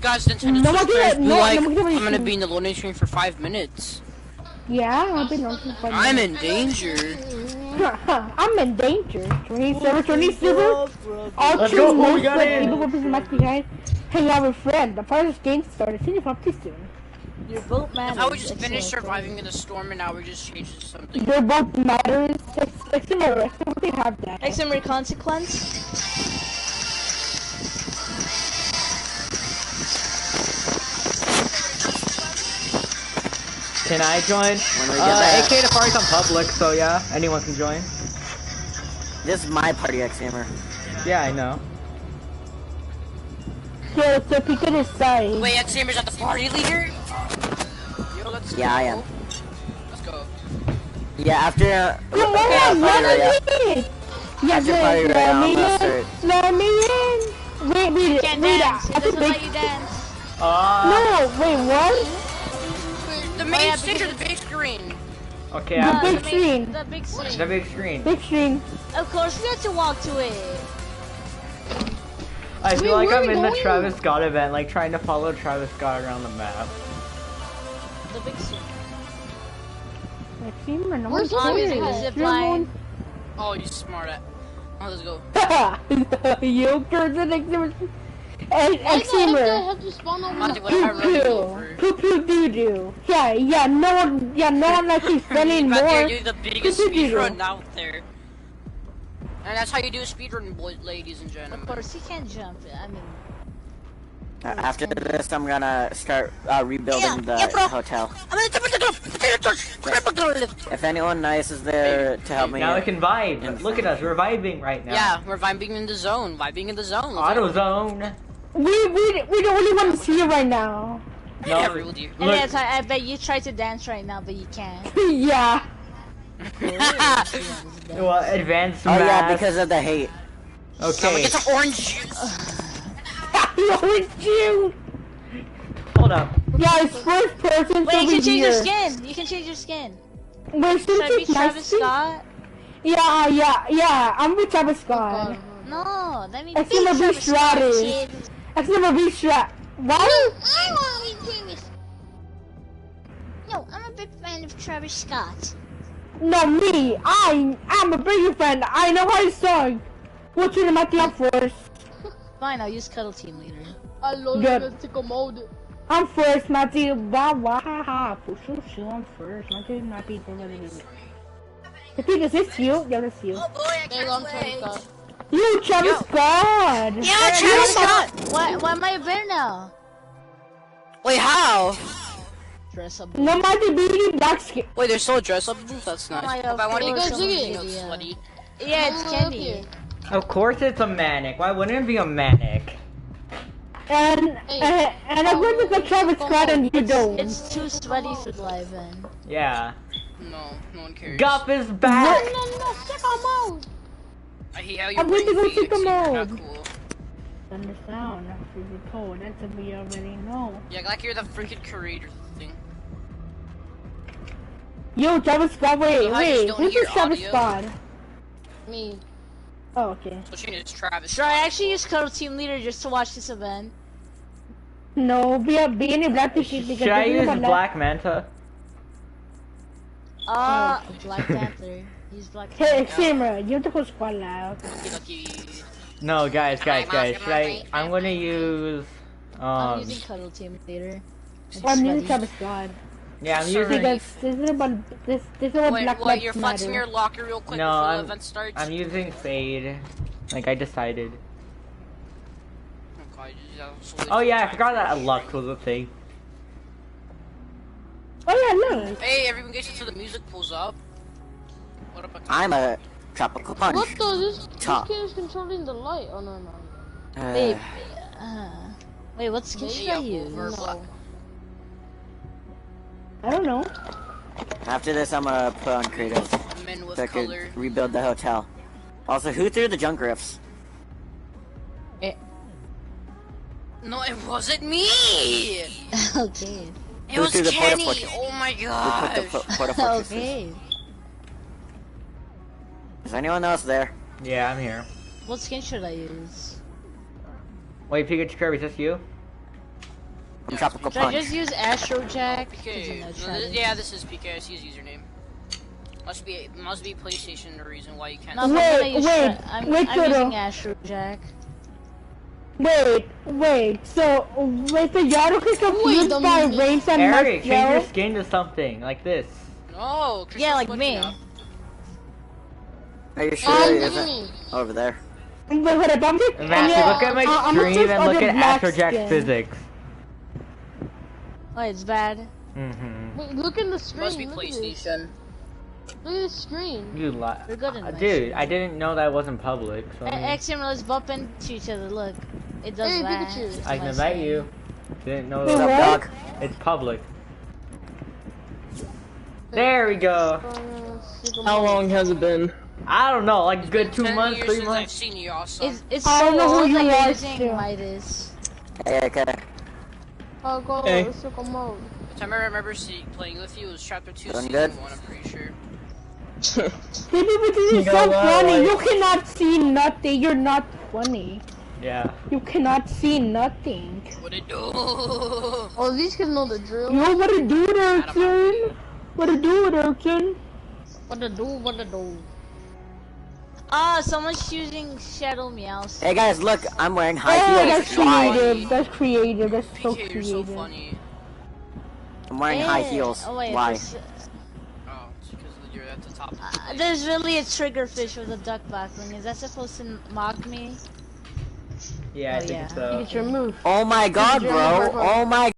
Guys, Nintendo I'm gonna be in the loading screen for 5 minutes. Yeah, I've been on for 5 minutes. I'm in danger. I'm in danger. 20 server. All two most people must be behind. Hang out with friend. The part of this game started. See you probably soon. Your boat matters. How we just finished surviving in the storm and now we're just changing something. Your boat matters. Extreme they have that. Extreme consequence. Can I join? AK the party's on public, so yeah, anyone can join. This is my party, X-Hammer. Yeah, I know. Yeah, so pick on his side. Wait, X-Hammer's not the party leader? Yo, let's go. I am. Let's go. Yeah, after... Come on, let me in! Wait, can't dance. It doesn't let you dance. No, wait, what? The main stage or the big screen? Okay, the big screen. The big screen. The big screen. Big screen. Of course, we have to walk to it. I feel like I'm in the Travis Scott event, like trying to follow Travis Scott around the map. The big screen. Where's the zip line? Oh, you smart at. Oh, let's go. You cursing X-Hammer. Poo doo doo. Yeah, no one likes you spending more. You're the biggest speedrun out there. And that's how you do a speedrun, ladies and gentlemen. Of course, he can't jump. I mean... After this, I'm gonna start rebuilding the hotel. If anyone nice is there to help me. Now we can vibe. Look at us, we're vibing right now. Yeah, we're vibing in the zone. Auto zone. We don't really want to see you right now. No, and I bet you try to dance right now, but you can't. Yeah. Well, advanced math. Oh yeah, because of the hate. Okay. Get some orange juice. Orange juice. Hold up. Yeah, it's first person. Wait, you can change your skin. You can change your skin. Wait, should I be Travis Scott? Yeah. I'm with Travis Scott. No, that means be Travis Scott. X-Hammer be Strat. What? I want to be Travis. No, I'm a big fan of Travis Scott. No, me. I'm a bigger fan. I know how to song. What's in my club force? Fine, I'll use Cuddle Team Leader. Good. I'm first, Matthew. I'm first. Matthew, not be the thing is, it's you. Yeah, it's you. Oh boy, I can't play. You, Travis Scott. Yeah, Travis Scott. Why am I a bear now? Wait, how? Dress up. No matter being black skin. Wait, there's still a dress up booth? That's nice. Oh, if I want to go something slutty. Yeah, it's Kenny. Of course it's a manic. Why wouldn't it be a manic? And I'm going to go Travis Scott and you don't. It's too sweaty for Leavin. Yeah. No one cares. Guff is back! No, check him out! I hate how you I'm going to go check him out. Cool. Understand, that's the code. That's what we already know. Yeah, like you're the freaking creator thing. Yo, Travis Scott, wait, who's this Travis Scott? Me. Oh, okay. So she is Travis. Should I actually use Cuddle Team Leader just to watch this event? No, be in a black t-shirt. Should I use Black Manta? Black Panther. Use Black Panther. Hey, Ximra, you have to go squad loud. No, guys. I'm gonna use, I'm using Cuddle Team Leader. I'm using Travis Scott. Yeah, I'm using... This is about Black Wait, you're flexing your locker real quick before the event starts? I'm using Fade. Like, I decided. Oh yeah, I forgot that luck was a thing. Oh yeah, look. Hey, everyone gets until the music pulls up. What up, I'm a tropical punch. What the? This kid is controlling the light. Oh no. Wait, what skin should I use? No. I don't know. After this, I'm gonna put on creative so I could rebuild the hotel. Also, who threw the junk rifts? No, it wasn't me! Okay. It was Kenny! Oh my gosh! Okay. Is anyone else there? Yeah, I'm here. What skin should I use? Wait, Pikachu Kirby, is this you? Tropical Should I Punch. just use Astro Jack? PK. No, yeah, this is PK. I see his username. Must be PlayStation the reason why you can't. No, I'm using Astro Jack. Wait. So, wait, so y'all don't get confused by race and Eric, change your Marcel? skin to something like this. No, Yeah, like me. Are you sure it isn't over there? Wait, I'm just, Matthew, look at my stream and look at Astro Jack's physics. Oh, it's bad. Wait, look in the screen. Must be PlayStation. Look at the screen. You lie. We're good in my Dude, screen. I didn't know that wasn't public. So Axiom, let's bump into each other. Look, it does Hey, that. Pikachu. I can invite you. Didn't know What's that. up, Dog. It's public. There we go. How long has it been? I don't know, like a good 2 10 months, years 3 since I've months. seen you, awesome. It's I so don't know who old you that are, you're using too. Midas. Hey, okay. I'll go Hey. Sicko mode. The time I remember playing with you was Chapter 2, Doing Season good? 1, I'm pretty sure. Baby, but this is You so know what, funny. like- You cannot see nothing. You're not funny. Yeah. You cannot see nothing. What it do? Oh, these kids know the drill. Yo, what to do there, son? What to do there, son? What to do? Someone's using Shadow Meows. Hey guys, look, I'm wearing high Oh, heels. that's Why? creative. That's creative. That's so PK, you're so creative. funny. I'm wearing high Hey. heels. Oh, wait, Why? Oh, it's because you're at the top. There's really a triggerfish with a duck backling. Is that supposed to mock me? Yeah, I Oh, think yeah. so. It's your move. Oh my god, bro. Oh my.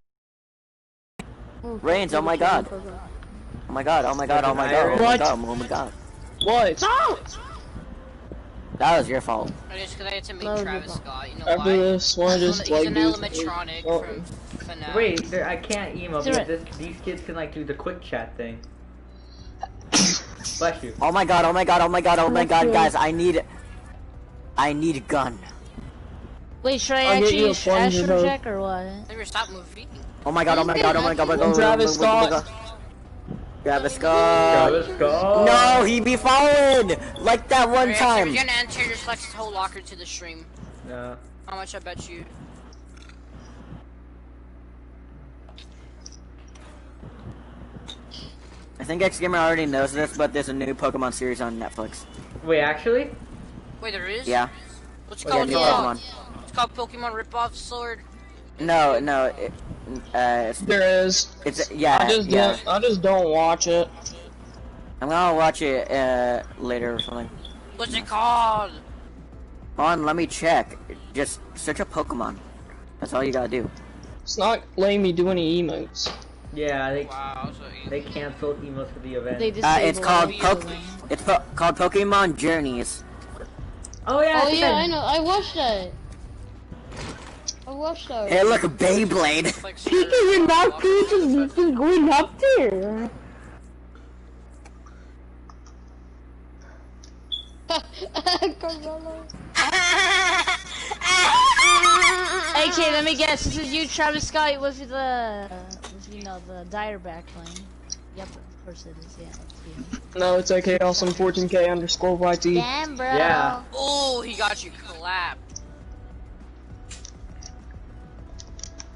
Move. Rains, oh my god. Oh my god, oh my god, oh my god, oh my god, oh my god. What? That was your fault. It's because I had to make No, Travis you're Scott, you know After why? this, wanna just He's like an do animatronic Oh. from FNAF. Wait, I can't emo Do because it. these kids can like do the quick chat thing. Bless you. Oh my god, oh my god, oh my god, oh my god, Let's guys, I need a gun. Wait, should I I'll get actually you a use plunger, Astro bro. Jack or what? Never stop moving. Oh my god, oh my god, oh my god, oh my god, Travis Scott. Travis Scott. Let's go. No, he be following like that one Alright, time. You're gonna enter your Flex's whole locker to the stream. No. How much I bet you? I think X Gamer already knows this, but there's a new Pokemon series on Netflix. Wait, actually? Wait, there is? Yeah. What's it Yeah, called? new Pokemon. It's called Pokemon Ripoff Sword. No, There is. it's yeah, I just don't watch it. I'm gonna watch it later or something. What's it called? Hold on, let me check. Just search up Pokemon. That's all you gotta do. It's not letting me do any emotes. Yeah, Wow, so easy. they canceled emos for the event. They It's called disabled called Pokemon Journeys. Oh yeah. Oh it's yeah, been- I know. I watched that. I watched that. Hey, look, a Beyblade. It's like Pika, your mouthpiece is going up there. Carmelo. Okay, let me guess. This is you, Travis Scott, with the, the dire backline. Yep, of course it is. Yeah, it's you. No, it's okay. Awesome 14K underscore YT. Damn, bro. Yeah. Oh, he got you clapped.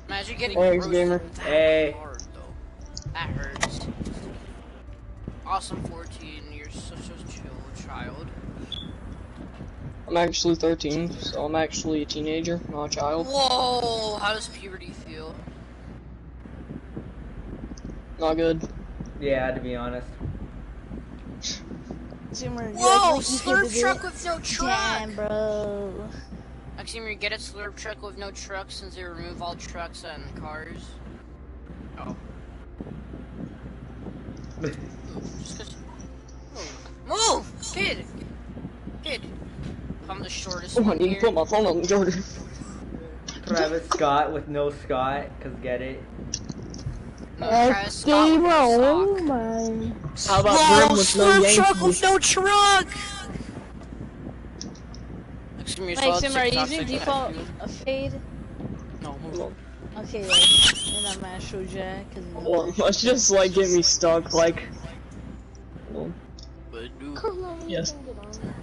Imagine getting Thanks, roasted gamer. that Hey. hard, though. That hurts. Awesome 14, you're such a chill child. I'm actually 13, so I'm actually a teenager, not a child. Whoa, how does puberty feel? Not good. Yeah, to be honest. Zoomer, you Whoa, actually slurp did it. truck with no truck! Damn, bro. Maxime, you get a slurp truck with no truck since they remove all trucks and cars. Oh. Just 'cause- Move! Kid! Kid! I'm the shortest Oh, I one need to here. put my phone on the Jordan. Travis Scott with no Scott, cause get it. No, Travis Scott with Oh no sock. my. How about Whoa, Grim with no slurp truck Yankee? with no truck! Excuse me, Wait, Zoomer, are you TikTok using thing default that a fade? No. Okay, and I'm Astro Jack. Well, let's just like get me stuck, like. Well, Carmelo, Yes. don't get on.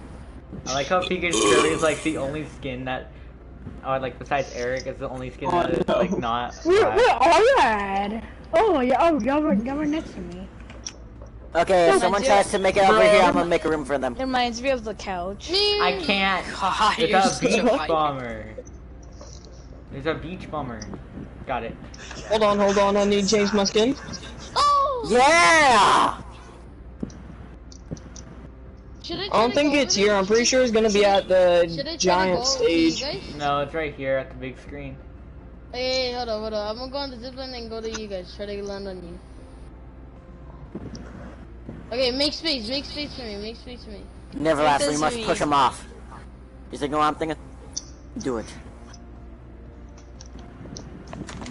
I like how Pikachu is like the only skin that or like besides Eric, is the only skin that is like not. We're black. all at. Oh yeah. Oh y'all were next to me. Okay, if someone tries to make it over here, I'm gonna make a room for them. It reminds me of the couch. I can't. God, you're It's a such a beach fight. bomber. There's a beach bomber. Got it. Hold on, I need to change my skin. Oh! Yeah! I don't think it's here, I'm pretty sure it's gonna be at the giant stage. No, it's right here at the big screen. Hey, hold on. I'm gonna go on the zipline and go to you guys. Try to land on you. Okay, make space for me. Never last, we must push him off. You think what I'm thinking? Do it.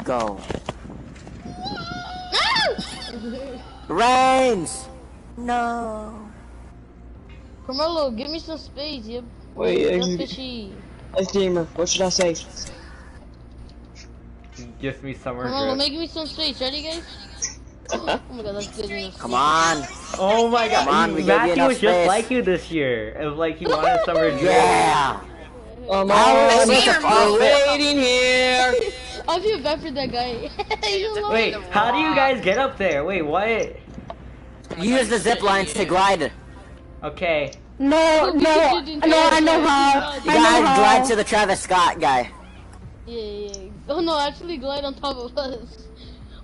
Go. Rains! No. Carmelo, give me some space, yep. Wait, fishy. gamer, what should I say? Gives me summer Carmelo, drip. make me some space. Ready, guys? Oh my god, that's good enough. Come on. Oh my god, Come on, we gave you Matthew enough was just space. like you this year. It was like he wanted summer drip. Yeah! I'm waiting here! I feel bad for that guy. Wait, how do you guys get up there? Wait, what? Use the zip lines to glide. Okay. No, I know how. You guys glide to the Travis Scott guy. Yeah. Oh no, actually glide on top of us.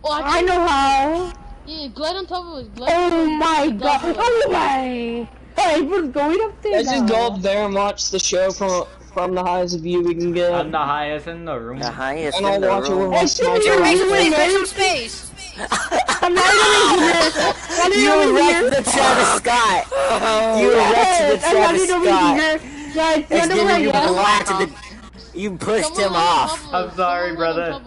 Oh, I know how. Yeah, glide on top of us. Oh my god. Oh my. Hey, we're going up there. Let's just go up there and watch the show from the highest view we can get. I'm the highest in the room. The highest And in I'll the watch it with room. my sniper Make some space. I'm not even here. You wrecked the Travis Scott. You wrecked the Travis Scott. Guys, And you know then you what? blasted the. You pushed him off. I'm sorry, brother.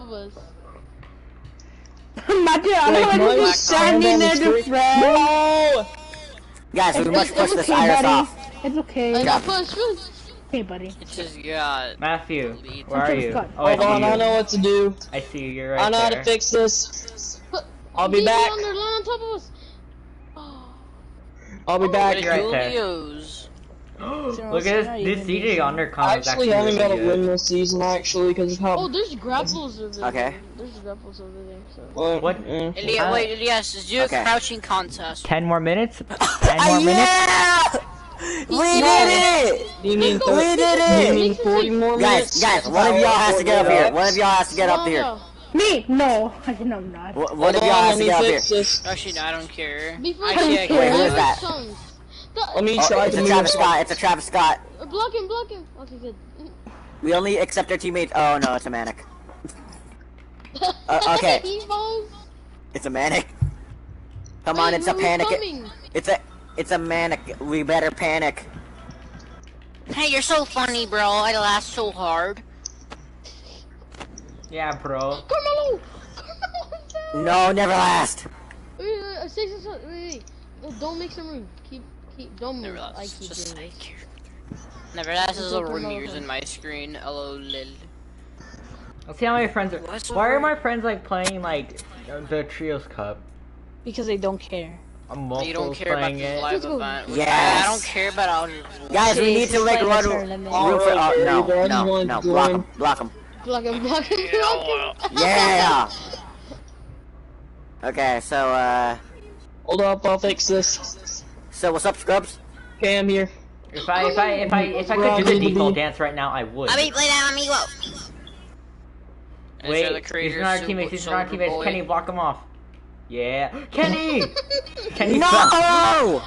Imagine, I'm Wait, like Mike, just standing there to friend. No! Guys, we must push this okay, iris buddy. off. It's okay. I got Yeah. push. Okay, buddy. It's just, yeah. Matthew, where are you? Oh, I Hold on, see I you. know what to do. I see you. You're right I know how to there. fix this. I'll be back. Land on top of us. I'll be back. You're right there. Julio's. Look at this CJ Undercom I is actually haven't got a really win good. this season, actually, because of how. Oh, there's grapples over there. Okay. There's grapples over there. So. What? Elias, wait, Elias, let's do a Okay. crouching contest. 10 more minutes? 10 more minutes? Yeah! We did it! You mean We did You it! mean 40 more minutes? Guys, one of y'all has to get up here. One of y'all has to get up here. Me? No. I know I'm not. One of y'all has to get up here. this. Actually, no, I don't care. Before Actually, I Wait, care. who is that? Let me Oh, try it's to a move. Travis Scott. It's a Travis Scott. Block him. Okay, good. We only accept our teammates. Oh no, it's a manic. Okay, He falls. it's a manic. Come on, Wait, it's a who's panic. coming? It's a manic. We better panic. Hey, you're so funny, bro. I laughed so hard. Yeah, bro. Carmelo. No, never last. Wait. Wait. No, don't make some room. Keep. Don't move. Never laughed. I keep Just doing like this. here. Never laughed is a Don't promote rumors him. in my screen. Hello, lil. Let's see how my friends are. What's Why are over- my friends like playing like the Trios Cup? Because they don't care. I'm You don't multiple care about playing this it. live Let's go. event. Yes. I don't care about all your. Guys, we Okay, need to it's like like run a room tournament. for. Oh no, Alright, no, everyone no! join. Block him! Block him! Block him. Yeah. Okay, so Hold up, I'll fix this. so what's up, Scrubs? Okay, I'm here. If I could do the default dance right now, I would. Play that amigo. Wait, these are our teammates. These are our teammates. Kenny, block them off. Yeah, Kenny. Kenny fell. No!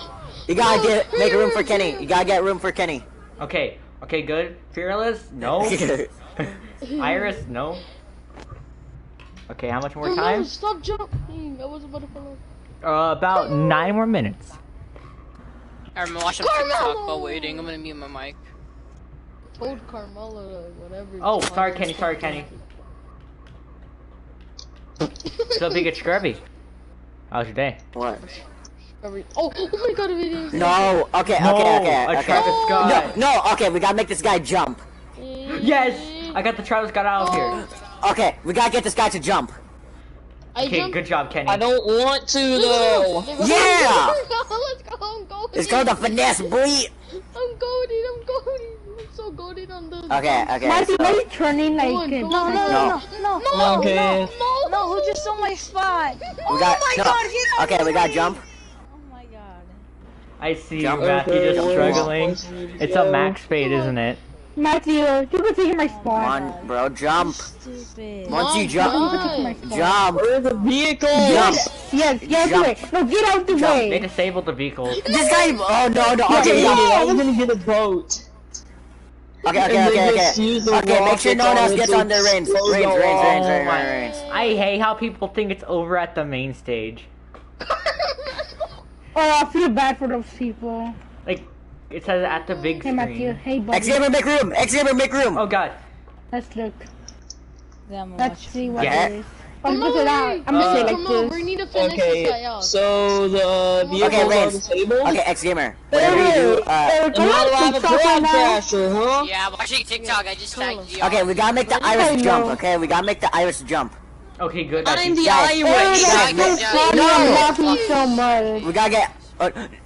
You gotta make room for Kenny. You gotta get room for Kenny. Okay, good. Fearless, no. Iris, no. Okay, how much more Carmelo, time? stop jumping. I was about to follow. About 9 more minutes. I'm watching TikTok while waiting. I'm gonna mute my mic. Told Carmelo whatever. Oh, sorry, Kenny. So big at Scrubby. How was your day? What? Oh my god, a video. No. Okay. A Travis Scott. No. Okay, we gotta make this guy jump. Yes, I got the Travis Scott out of here. Okay, we gotta get this guy to jump. Okay, good job, Kenny. I don't want to though. Yeah! Let's go. I'm going. It's called the finesse bleed. I'm going. I'm so going. recording on the. Okay. Matthew, why are you turning like? No. Okay. No, who just stole my spot? We got, okay, we got jump. Oh my god. I see you, Jump. Matthew, just Okay, struggling. where It's a max fade, isn't it? Matthew, you can take my Come spot. on, bro, jump. Stupid. Once you You jump, can take my spot. jump. Where are the vehicles? Jump. Yes, get out the way. No, get out the Jump. They way. disabled the vehicles. This guy, oh no, I okay, was gonna get a boat. Okay, And then just use the make sure no one else rockets gets on their reins. to Reins. Oh I hate how people think it's over at the main stage. Oh, I feel bad for those people. Like, it says at the big Hey, Matthew. screen. Hey, buddy. X-Gamer, make room! X-Gamer, make room! Oh god. Let's look. Damn, Let's see what Yeah. it is. I'm gonna say that. I'm gonna say like Come on, this. we need to finish this guy Okay, out. so the vehicles are Reins. disabled? Okay, X-Gamer, whatever you do, And how do I have a quad crasher, huh? Yeah, I'm watching TikTok. I just tagged you. okay, we gotta make the iris jump, okay? We gotta make the iris jump. Okay, good. I'm the Guys, Irish! guys, I'm laughing so much. we gotta get,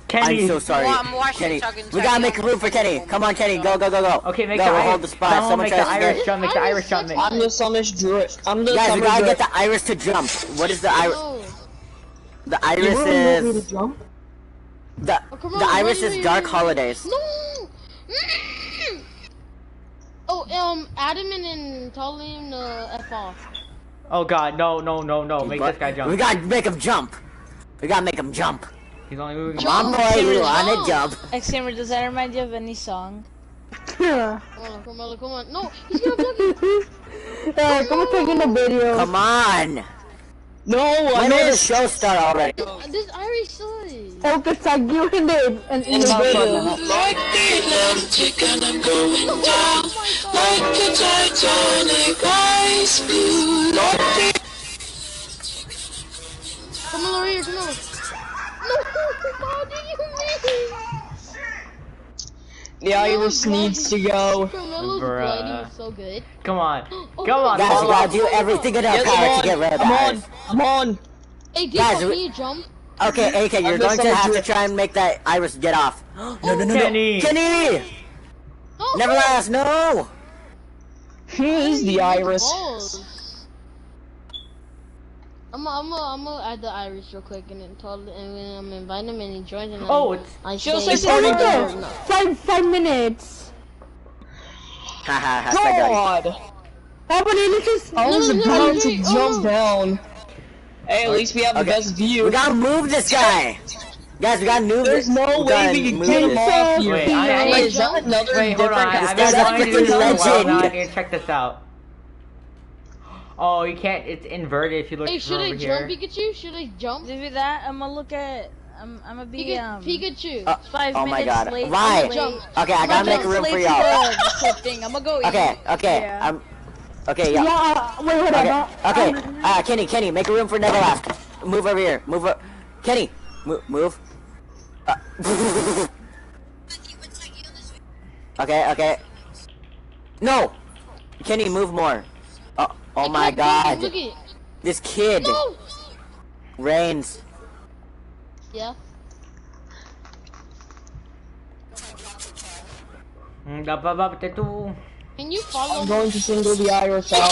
Kenny. I'm so sorry, Well, I'm watching Kenny. TikTok and We gotta make typing. room for Kenny. Come on, Kenny, go. Okay, make go, the we'll Irish. hold the spot. Someone Someone make the tries to Irish get- jump. Make the Irish jump. I'm the Summers Druid. I'm the Guys, we Summer gotta Druid. get the iris to jump. What is the iris? No. The You iris really want me is to jump? the come on, the iris wait, is wait, Dark wait. Holidays. No. Oh, Adam and tell him to F off. Oh god, no. Make this guy jump. We gotta make him jump. We gotta make him jump. He's only moving. Come on, boy, we wanna jump. X-Gamer, does that remind you of any song? Yeah. Come on. No, he's gonna block you. Come on, take in the video. Come on. No, I When will the missed! show start already? This Irish story. Oh, cause like you in the In the video. Like the Atlantic and I'm going down. Like the Titanic ice blue. Like the... Come on, Maria, come on. No, how did you miss? The Irish needs to go. Carmelo's Bruh. gliding was so good. Come on. Oh, Come on. Guys, we follow gotta up. do everything in our Yes, power to get rid of the I'm iris. on! I'm on! Hey, Guys, can you jump? Okay, AK, you're I'm going just to have to drift. try and make that iris get off. No, Kenny. Kenny! Oh, Neverlast, no! Who is the Irish? balls. I'm gonna add the Irish real quick and then when I'm inviting him and he joins and Oh, it's. I She'll say say Oh, something. no. 5 minutes. Haha, God! How about it just? I was no, about no, to no, jump no. down. Hey, at least we have the Okay. best view. We gotta move this guy! Guys, we gotta move this. There's no way we can get him off here. Wait, Hey, is that another Wait, hold on. different I've guy's been a wanting to do freaking this for a while. legend. Now I need to check this out. Oh, you can't. It's inverted if you look Hey, should over I here. jump, Pikachu? Should I jump? Do that. I'm gonna look at. I'm gonna be Pikachu. 5 Oh minutes my god. late. Why? I'm late. Okay, I gotta make a room late for to y'all. the whole thing. I'm gonna go eat. Okay, Yeah. Okay, yeah. Yeah. Wait, hold Okay, on. okay. Kenny, make a room for Neverlast. Move over here. Move up. Kenny, move. Okay. No! Kenny, move more. Oh my god. Look at This kid. No! Reigns. Yeah. Can you follow I'm me? going to single the Irish out.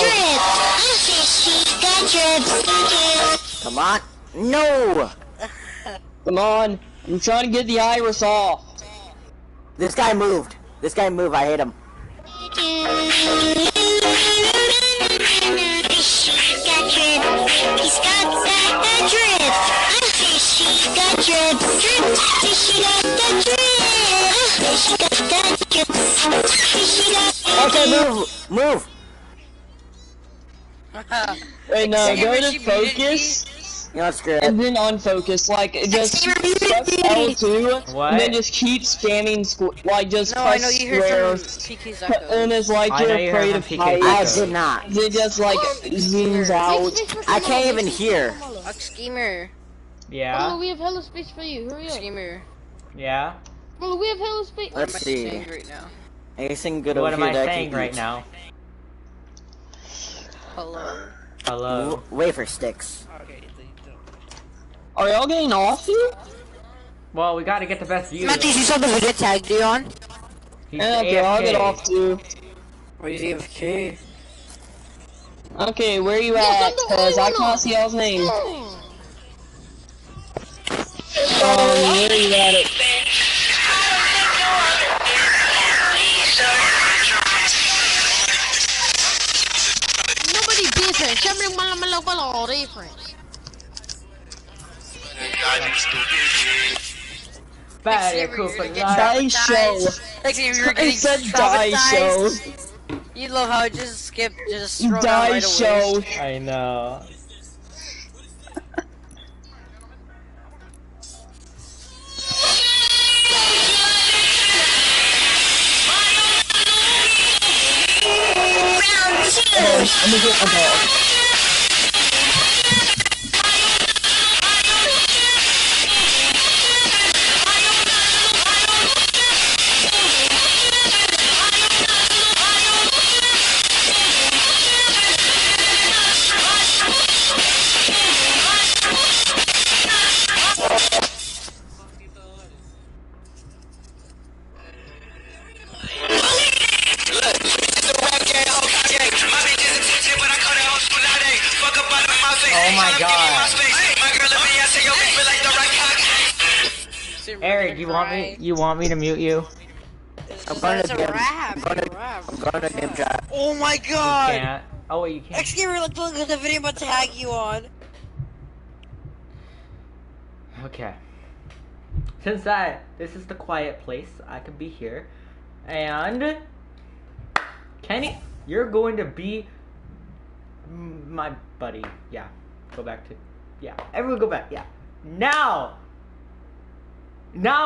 Come on. No! Come on. I'm trying to get the Iris off. This guy moved. I hate him. Okay, move. Wait, no, Second go to Richie beat focus, You know, screw it. and then unfocus. Like, just press L2, What? and then just keep spamming, just No, I press know you hear square, some PK's echo. and it's like I know you're you afraid heard of from heights. I PK. did not. It just, like, zooms out. I can't even hear. Schemer. Yeah. We have hella space for you. Hurry up. Schemer. Yeah. Bro, we have hella space. Let's What am I see. saying right now? Anything good What over am here I that I saying can right eat? now? Hello. Hello. Wafer sticks. Are y'all getting off here? Well, we gotta get the best view. Matthew, you saw the video tag, Dion? Okay, I'll get off too. Where is AFK? Okay, where are you at? Cause I can't see y'all's name. Where are you at it? Nobody different. Somebody different. Die show. I said die show. You love how it just skipped, just thrown out Die right show. away. I know. I'm gonna get my dog. Oh my god. Eric, you want me to mute you? I'm going to game chat. Oh my You god! can't. Oh wait, you can't. Xgamer, look at the video I'm about to tag you on. Okay. Since this is the quiet place, I can be here. And Kenny, you're going to be my buddy. Yeah. Go back to, yeah. Everyone go back. Yeah. Now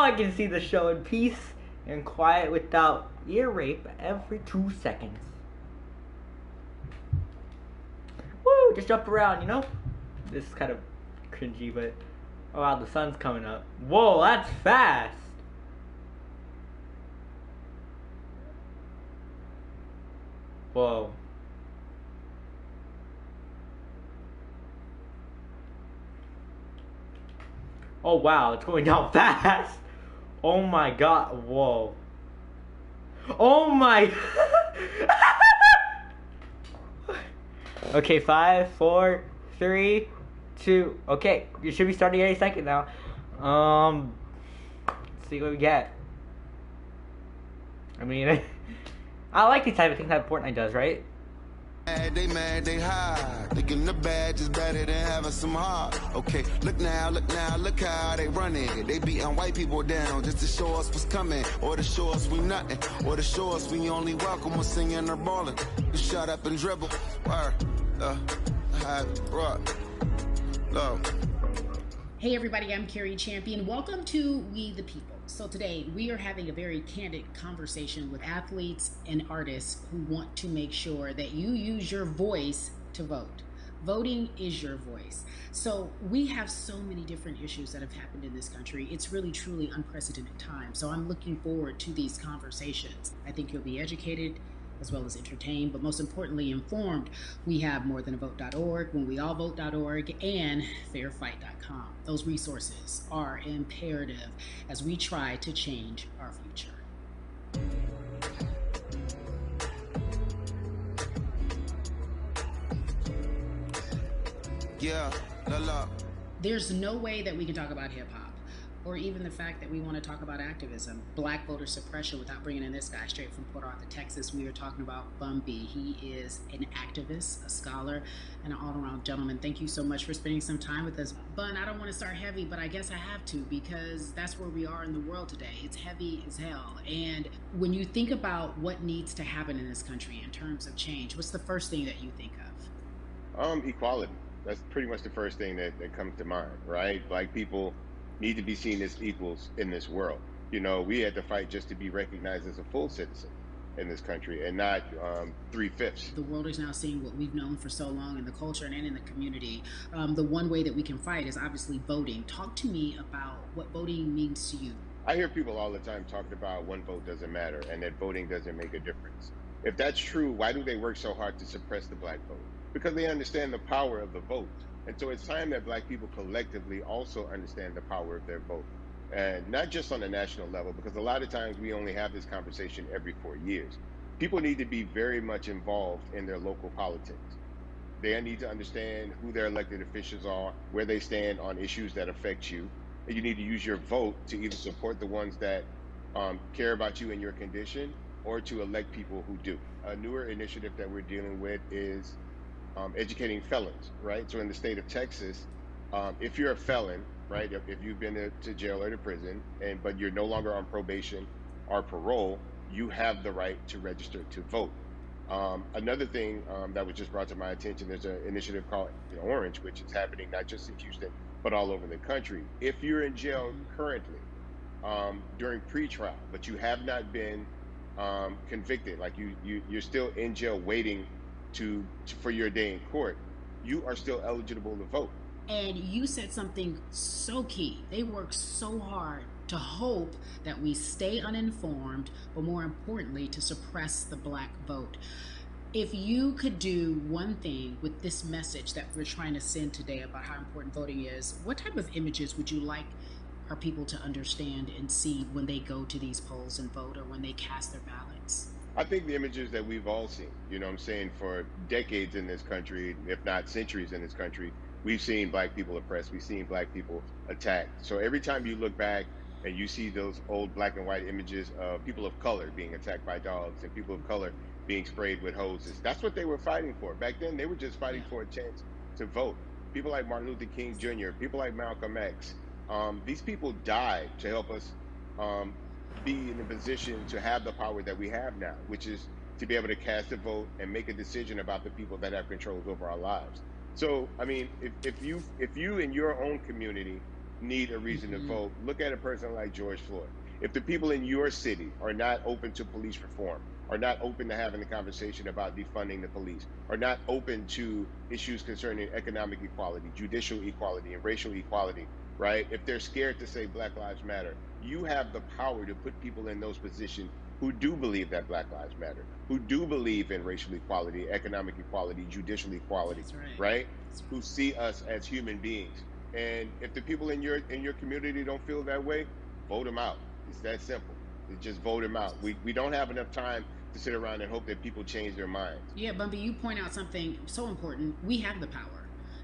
I can see the show in peace and quiet without ear rape every 2 seconds. Woo! Just jump around, you know? This is kind of cringy, but oh wow, the sun's coming up. Whoa, that's fast. Whoa. Oh wow, it's going down fast. Oh my god, whoa. Oh my. Okay, 5, 4, 3, 2. Okay, you should be starting any second now. Let's see what we get. I mean, I like these type of things that Fortnite does, right? They mad, they high. Thinking the bad is better than having some heart. Okay, look now, look how they running. They beating white people down just to show us what's coming. Or to show us we nothing. Or to show us we only welcome when singing or balling. You shut up and dribble. Word. Rock. Love. Hey everybody, I'm Carrie Champion. Welcome to We the People. So today we are having a very candid conversation with athletes and artists who want to make sure that you use your voice to vote. Voting is your voice. So we have so many different issues that have happened in this country. It's really truly unprecedented time. So I'm looking forward to these conversations. I think you'll be educated as well as entertained, but most importantly informed. We have morethanavote.org, whenweallvote.org, and fairfight.com. Those resources are imperative as we try to change our future. Yeah, la. There's no way that we can talk about hip-hop or even the fact that we want to talk about activism, black voter suppression, without bringing in this guy straight from Port Arthur, Texas. We are talking about Bun B. He is an activist, a scholar, and an all-around gentleman. Thank you so much for spending some time with us. Bun, I don't want to start heavy, but I guess I have to because that's where we are in the world today. It's heavy as hell. And when you think about what needs to happen in this country in terms of change, what's the first thing that you think of? Equality. That's pretty much the first thing that comes to mind, right? Black people need to be seen as equals in this world. You know, we had to fight just to be recognized as a full citizen in this country and not 3/5. The world is now seeing what we've known for so long in the culture and in the community. The one way that we can fight is obviously voting. Talk to me about what voting means to you. I hear people all the time talking about one vote doesn't matter and that voting doesn't make a difference. If that's true, why do they work so hard to suppress the black vote? Because they understand the power of the vote. And so it's time that black people collectively also understand the power of their vote. and not just on a national level, because a lot of times we only have this conversation every 4 years. People need to be very much involved in their local politics. They need to understand who their elected officials are, where they stand on issues that affect you, and you need to use your vote to either support the ones that care about you and your condition, or to elect people who do. A newer initiative that we're dealing with is educating felons, right? So in the state of Texas, if you're a felon, right, if you've been to jail or to prison, but you're no longer on probation or parole, you have the right to register to vote. Another thing that was just brought to my attention, there's an initiative called Orange, which is happening not just in Houston, but all over the country. If you're in jail currently during pretrial, but you have not been convicted, like you're still in jail waiting for your day in court, you are still eligible to vote. And you said something so key. They work so hard to hope that we stay uninformed, but more importantly, to suppress the black vote. If you could do one thing with this message that we're trying to send today about how important voting is, what type of images would you like our people to understand and see when they go to these polls and vote, or when they cast their ballots? I think the images that we've all seen, you know what I'm saying, for decades in this country, if not centuries in this country, we've seen black people oppressed, we've seen black people attacked. So every time you look back and you see those old black and white images of people of color being attacked by dogs and people of color being sprayed with hoses, that's what they were fighting for. Back then, they were just fighting for a chance to vote. People like Martin Luther King Jr., people like Malcolm X, these people died to help us be in a position to have the power that we have now, which is to be able to cast a vote and make a decision about the people that have controls over our lives. So, I mean, if you in your own community need a reason to vote, look at a person like George Floyd. If the people in your city are not open to police reform, are not open to having a conversation about defunding the police, are not open to issues concerning economic equality, judicial equality, and racial equality, right? If they're scared to say Black Lives Matter, you have the power to put people in those positions who do believe that Black Lives Matter, who do believe in racial equality, economic equality, judicial equality, right? Who see us as human beings. And if the people in your community don't feel that way, vote them out. It's that simple. It's just vote them out. We don't have enough time to sit around and hope that people change their minds. Yeah, Bumpy, you point out something so important. We have the power.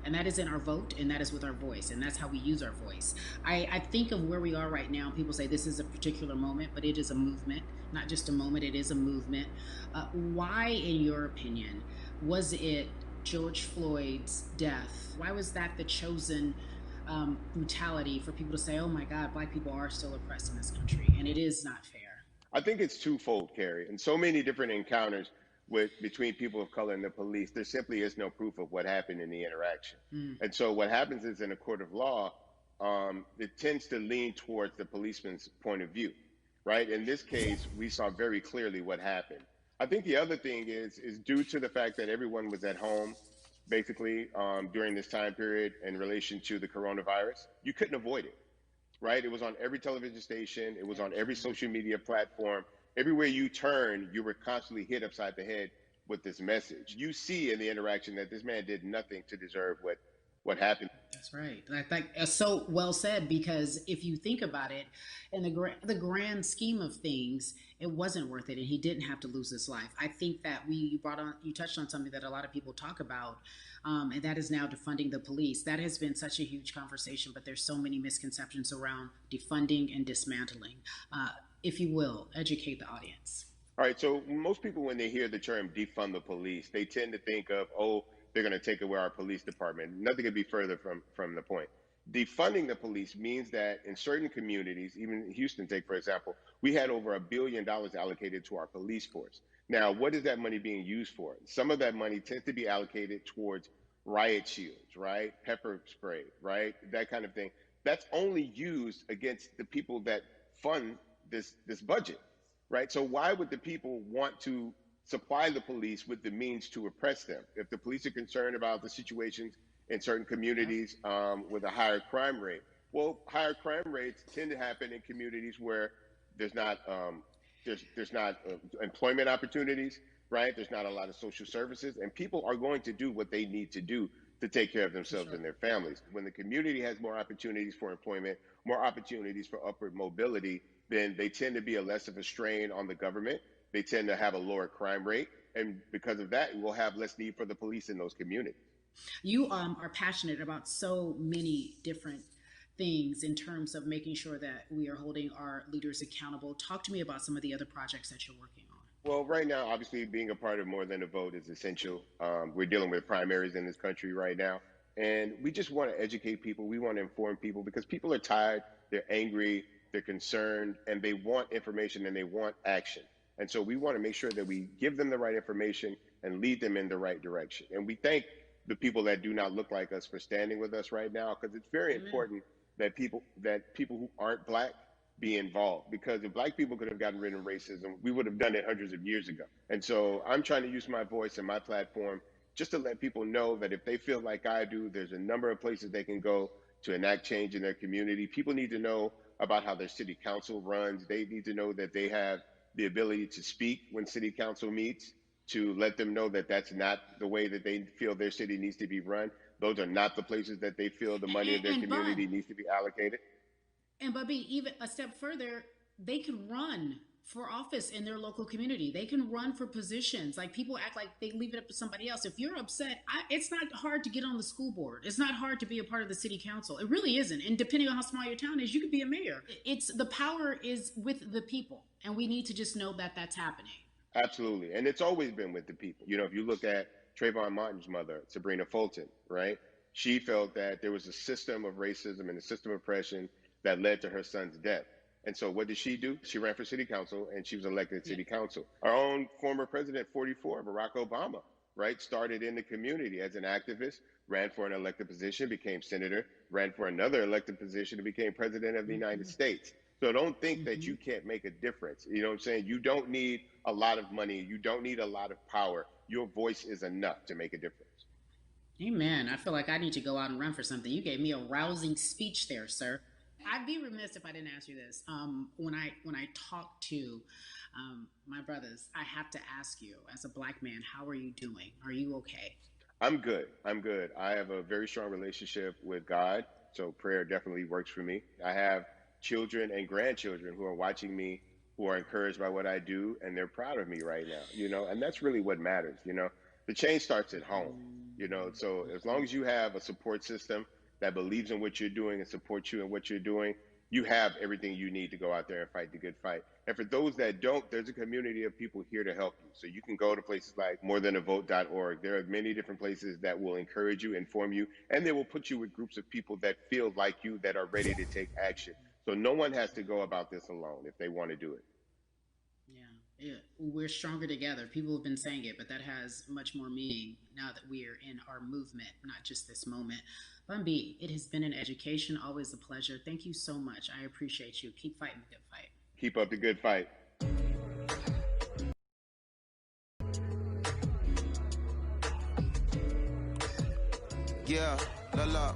And that is in our vote, and that is with our voice, and that's how we use our voice. I think of where we are right now. People say this is a particular moment, but it is a movement. Not just a moment, it is a movement. Why, in your opinion, was it George Floyd's death? Why was that the chosen brutality for people to say, oh my God, black people are still oppressed in this country, and it is not fair? I think it's twofold, Carrie. In so many different encounters between people of color and the police, there simply is no proof of what happened in the interaction. And so what happens is, in a court of law, it tends to lean towards the policeman's point of view, right? In this case, we saw very clearly what happened. I think the other thing is due to the fact that everyone was at home, basically, during this time period in relation to the coronavirus, you couldn't avoid it, right? It was on every television station. It was on every social media platform. Everywhere you turn, you were constantly hit upside the head with this message. You see in the interaction that this man did nothing to deserve what happened. That's right. So well said, because if you think about it, in the grand scheme of things, it wasn't worth it, and he didn't have to lose his life. I think that you touched on something that a lot of people talk about, and that is now defunding the police. That has been such a huge conversation, but there's so many misconceptions around defunding and dismantling. If you will, educate the audience. All right, so most people, when they hear the term defund the police, they tend to think of, oh, they're going to take away our police department. Nothing could be further from the point. Defunding the police means that in certain communities, even Houston, take for example, we had over $1 billion allocated to our police force. Now, what is that money being used for? Some of that money tends to be allocated towards riot shields, right? Pepper spray, right? That kind of thing. That's only used against the people that fund this budget, right? So why would the people want to supply the police with the means to oppress them? If the police are concerned about the situations in certain communities with a higher crime rate, well, higher crime rates tend to happen in communities where there's not employment opportunities, right? There's not a lot of social services, and people are going to do what they need to do to take care of themselves and their families. When the community has more opportunities for employment, more opportunities for upward mobility, then they tend to be less of a strain on the government. They tend to have a lower crime rate. And because of that, we'll have less need for the police in those communities. You are passionate about so many different things in terms of making sure that we are holding our leaders accountable. Talk to me about some of the other projects that you're working on. Well, right now, obviously, being a part of More Than a Vote is essential. We're dealing with primaries in this country right now, and we just want to educate people. We want to inform people because people are tired, they're angry, they're concerned, and they want information and they want action. And so we want to make sure that we give them the right information and lead them in the right direction. And we thank the people that do not look like us for standing with us right now, because it's very important that people who aren't Black be involved, because if Black people could have gotten rid of racism, we would have done it hundreds of years ago. And so I'm trying to use my voice and my platform just to let people know that if they feel like I do, there's a number of places they can go to enact change in their community. People need to know about how their city council runs. They need to know that they have the ability to speak when city council meets, to let them know that that's not the way that they feel their city needs to be run. Those are not the places that they feel the money of their community needs to be allocated. And Bubby, even a step further, they can run for office in their local community. They can run for positions. Like, people act like they leave it up to somebody else. If you're upset, it's not hard to get on the school board. It's not hard to be a part of the city council. It really isn't. And depending on how small your town is, you could be a mayor. It's the power is with the people. And we need to just know that that's happening. Absolutely. And it's always been with the people. You know, if you look at Trayvon Martin's mother, Sabrina Fulton, right? She felt that there was a system of racism and a system of oppression that led to her son's death. And so what did she do? She ran for city council and she was elected to city council. Our own former president, 44, Barack Obama, right, started in the community as an activist, ran for an elected position, became senator, ran for another elected position and became president of the United States. So don't think that you can't make a difference. You know what I'm saying? You don't need a lot of money. You don't need a lot of power. Your voice is enough to make a difference. Amen. I feel like I need to go out and run for something. You gave me a rousing speech there, sir. I'd be remiss if I didn't ask you this. When I talk to my brothers, I have to ask you, as a Black man, how are you doing? Are you okay? I'm good. I'm good. I have a very strong relationship with God, so prayer definitely works for me. I have children and grandchildren who are watching me, who are encouraged by what I do, and they're proud of me right now, you know, and that's really what matters, you know. The change starts at home, you know, so as long as you have a support system that believes in what you're doing and supports you in what you're doing, you have everything you need to go out there and fight the good fight. And for those that don't, there's a community of people here to help you. So you can go to places like morethanavote.org. There are many different places that will encourage you, inform you, and they will put you with groups of people that feel like you, that are ready to take action. So no one has to go about this alone if they want to do it. Yeah, we're stronger together. People have been saying it, but that has much more meaning now that we are in our movement, not just this moment. Bumby, it has been an education, always a pleasure. Thank you so much. I appreciate you. Keep fighting the good fight. Keep up the good fight. Yeah, la.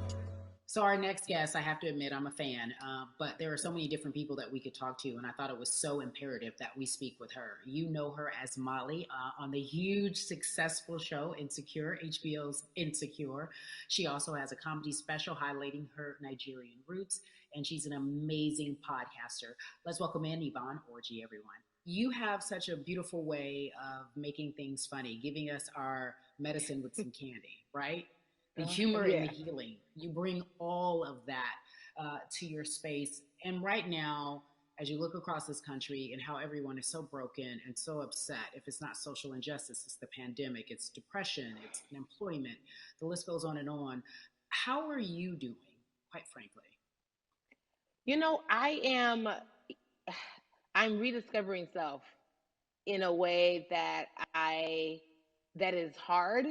So our next guest, I have to admit, I'm a fan, but there are so many different people that we could talk to, and I thought it was so imperative that we speak with her. You know her as Molly on the huge, successful show Insecure, HBO's Insecure. She also has a comedy special highlighting her Nigerian roots, and she's an amazing podcaster. Let's welcome in Yvonne Orji, everyone. You have such a beautiful way of making things funny, giving us our medicine with some candy, right? The humor and the healing. You bring all of that to your space. And right now, as you look across this country and how everyone is so broken and so upset, if it's not social injustice, it's the pandemic, it's depression, it's unemployment, the list goes on and on. How are you doing, quite frankly? You know, I'm rediscovering self in a way that is hard,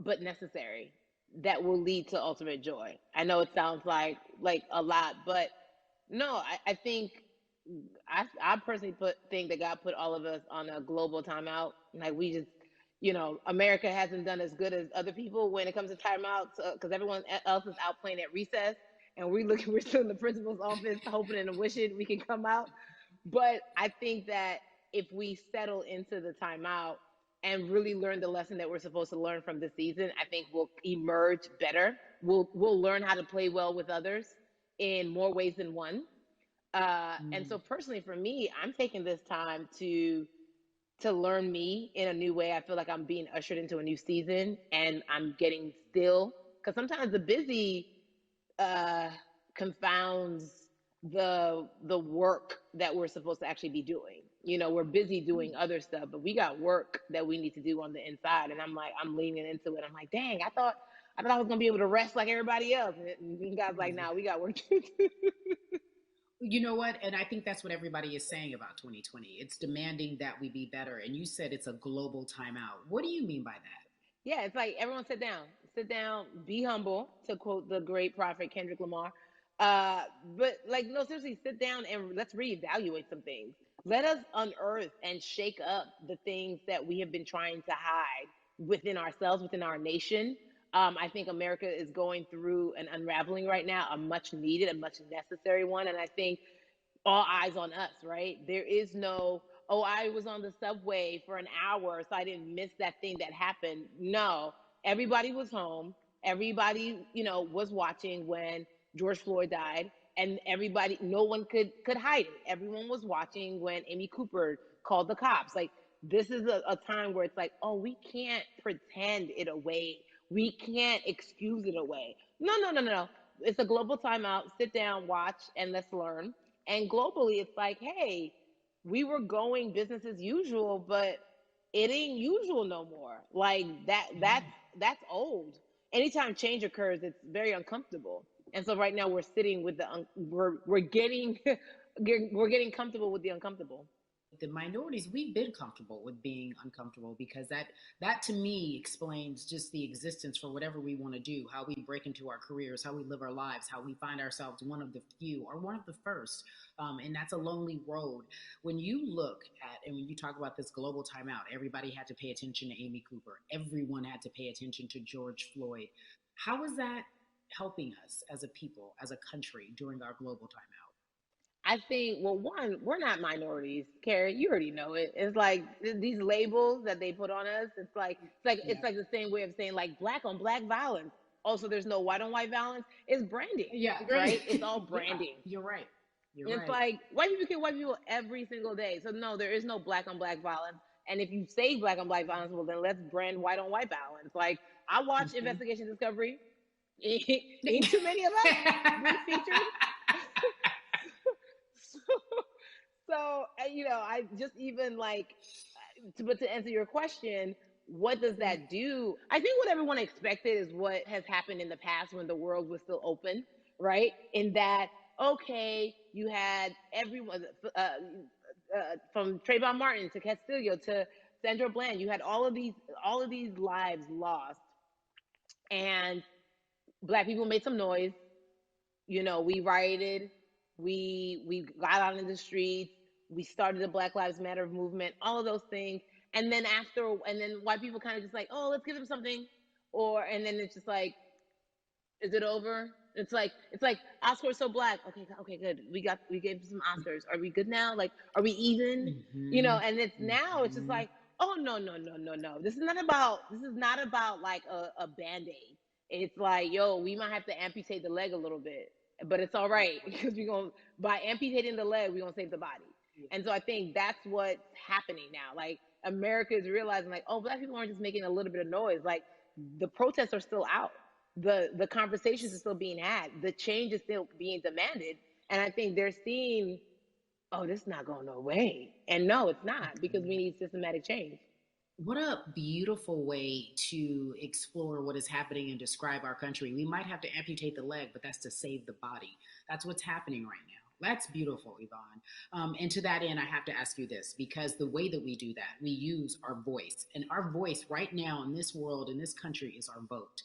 but necessary. That will lead to ultimate joy. I know it sounds like a lot, but no, I think I personally think that God put all of us on a global timeout. Like, we just, you know, America hasn't done as good as other people when it comes to timeouts, because everyone else is out playing at recess, and we're still in the principal's office hoping and wishing we can come out. But I think that if we settle into the timeout and really learn the lesson that we're supposed to learn from this season, I think we'll emerge better. We'll learn how to play well with others in more ways than one. And so personally for me, I'm taking this time to learn me in a new way. I feel like I'm being ushered into a new season, and I'm getting still, because sometimes the busy confounds the work that we're supposed to actually be doing. You know, we're busy doing other stuff, but we got work that we need to do on the inside. And I'm leaning into it. I'm like, dang, I thought I was gonna be able to rest like everybody else. And God's like, nah, we got work to do. You know what? And I think that's what everybody is saying about 2020. It's demanding that we be better. And you said it's a global timeout. What do you mean by that? Yeah, it's like everyone sit down, be humble, to quote the great prophet Kendrick Lamar. But like, no, seriously, sit down and let's reevaluate some things. Let us unearth and shake up the things that we have been trying to hide within ourselves, within our nation. I think America is going through an unraveling right now, a much needed, a much necessary one. And I think all eyes on us, right? There is no, oh, I was on the subway for an hour, so I didn't miss that thing that happened. No, everybody was home. Everybody, was watching when George Floyd died, and everybody, no one could hide it. Everyone was watching when Amy Cooper called the cops. Like, this is a time where it's like, oh, we can't pretend it away. We can't excuse it away. No. It's a global timeout. Sit down, watch, and let's learn. And globally, it's like, hey, we were going business as usual, but it ain't usual no more. Like that's old. Anytime change occurs, it's very uncomfortable. And so right now we're sitting with we're getting we're getting comfortable with the uncomfortable. The minorities, we've been comfortable with being uncomfortable, because that to me explains just the existence for whatever we want to do, how we break into our careers, how we live our lives, how we find ourselves one of the few or one of the first. And that's a lonely road. When you look at, and when you talk about this global timeout, everybody had to pay attention to Amy Cooper. Everyone had to pay attention to George Floyd. How is that helping us as a people, as a country during our global timeout? I think, well, one, we're not minorities, Carrie. You already know it. It's like these labels that they put on us. It's like the same way of saying like black on black violence. Also, there's no white on white violence. It's branding. Yeah, right. It's all branding. Yeah, you're right. It's like white people kill white people every single day. So no, there is no black on black violence. And if you say black on black violence, well then let's brand white on white violence. Like, I watch Investigation Discovery. Ain't too many of us been featured. So, I just even like, but to answer your question, what does that do? I think what everyone expected is what has happened in the past when the world was still open, right? In that, okay, you had everyone, from Trayvon Martin to Castillo to Sandra Bland, you had all of these lives lost, and Black people made some noise. We rioted. We got out in the streets. We started the Black Lives Matter movement, all of those things. And then white people kind of just like, oh, let's give them something. And then it's just like, is it over? It's like Oscar so Black. Okay, good. We gave some Oscars. Are we good now? Like, are we even? And it's now it's just like, oh, no. This is not about like a Band-Aid. It's like, yo, we might have to amputate the leg a little bit, but it's all right, because by amputating the leg, we're going to save the body. And so I think that's what's happening now. Like, America is realizing, like, oh, Black people aren't just making a little bit of noise. Like, the protests are still out. The conversations are still being had. The change is still being demanded. And I think they're seeing, oh, this is not going no way. And no, it's not, because we need systematic change. What a beautiful way to explore what is happening and describe our country. We might have to amputate the leg, but that's to save the body. That's what's happening right now. That's beautiful, Yvonne. And to that end, I have to ask you this, because the way that we do that, we use our voice. And our voice right now in this world, in this country, is our vote.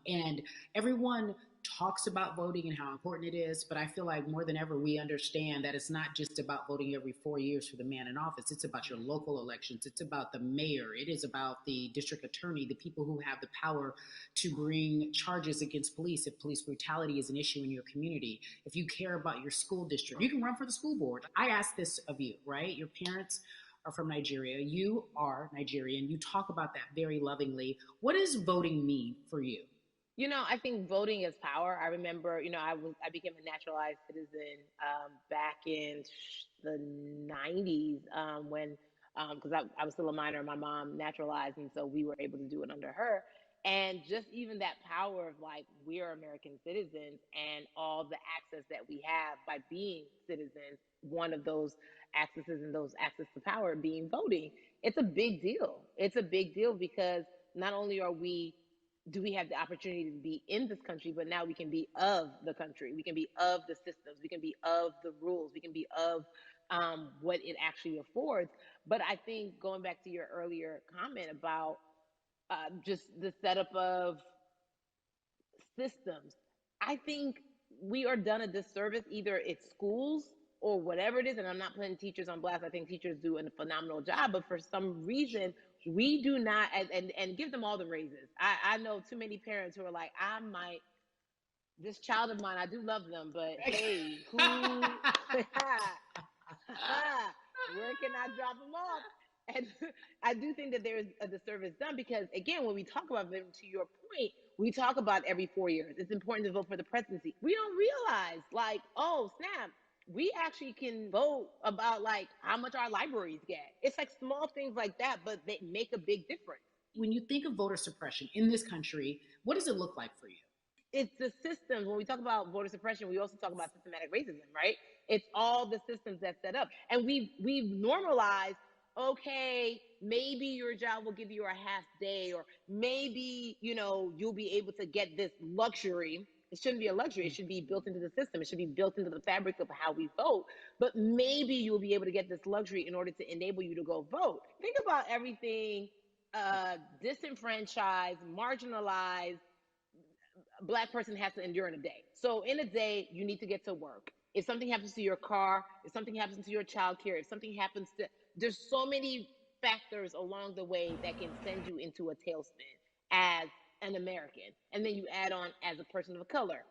And everyone talks about voting and how important it is, but I feel like more than ever, we understand that it's not just about voting every 4 years for the man in office. It's about your local elections. It's about the mayor. It is about the district attorney, the people who have the power to bring charges against police if police brutality is an issue in your community. If you care about your school district, you can run for the school board. I ask this of you, right? Your parents are from Nigeria. You are Nigerian. You talk about that very lovingly. What does voting mean for you? You know, I think voting is power. I remember, I became a naturalized citizen back in the 90s when, because I was still a minor, my mom naturalized, and so we were able to do it under her. And just even that power of like, we are American citizens and all the access that we have by being citizens, one of those accesses and those access to power being voting, it's a big deal. It's a big deal because not only do we have the opportunity to be in this country, but now we can be of the country. We can be of the systems. We can be of the rules. We can be of what it actually affords. But I think going back to your earlier comment about just the setup of systems, I think we are done a disservice, either it's schools or whatever it is. And I'm not putting teachers on blast. I think teachers do a phenomenal job, but for some reason, we do not, and give them all the raises. I know too many parents who are like, this child of mine, I do love them, but hey, where can I drop them off? And I do think that there's a disservice done because, again, when we talk about them, to your point, we talk about every 4 years. It's important to vote for the presidency. We don't realize, like, oh, snap, we actually can vote about, like, how much our libraries get. It's like small things like that, but they make a big difference. When you think of voter suppression in this country, what does it look like for you? It's the systems. When we talk about voter suppression, we also talk about systematic racism, right? It's all the systems that set up. And we've normalized, okay, maybe your job will give you a half day, or maybe, you'll be able to get this luxury. It shouldn't be a luxury. It should be built into the system. It should be built into the fabric of how we vote. But maybe you'll be able to get this luxury in order to enable you to go vote. Think about everything disenfranchised, marginalized Black person has to endure in a day. So in a day, you need to get to work. If something happens to your car, if something happens to your child care, if something happens to, there's so many factors along the way that can send you into a tailspin as an American. And then you add on as a person of color.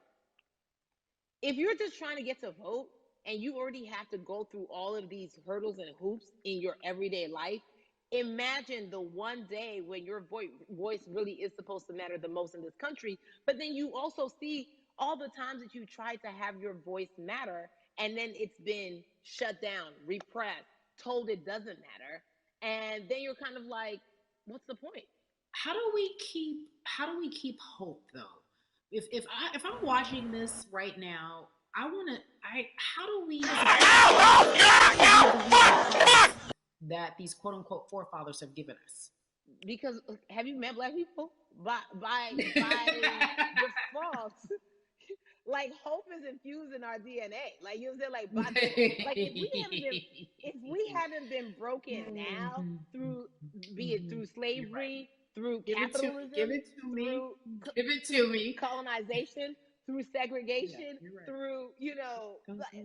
If you're just trying to get to vote and you already have to go through all of these hurdles and hoops in your everyday life, imagine the one day when your voice really is supposed to matter the most in this country, but then you also see all the times that you tried to have your voice matter, and then it's been shut down, repressed, told it doesn't matter, and then you're kind of like, what's the point? How do we keep hope though? If I'm watching this right now, how do we that these quote unquote forefathers have given us? Because have you met Black people? By default, like hope is infused in our DNA. Like, you know what I'm saying? Like if we haven't been broken now through, be it through slavery, through capitalism, give it to me, colonization, through segregation, through,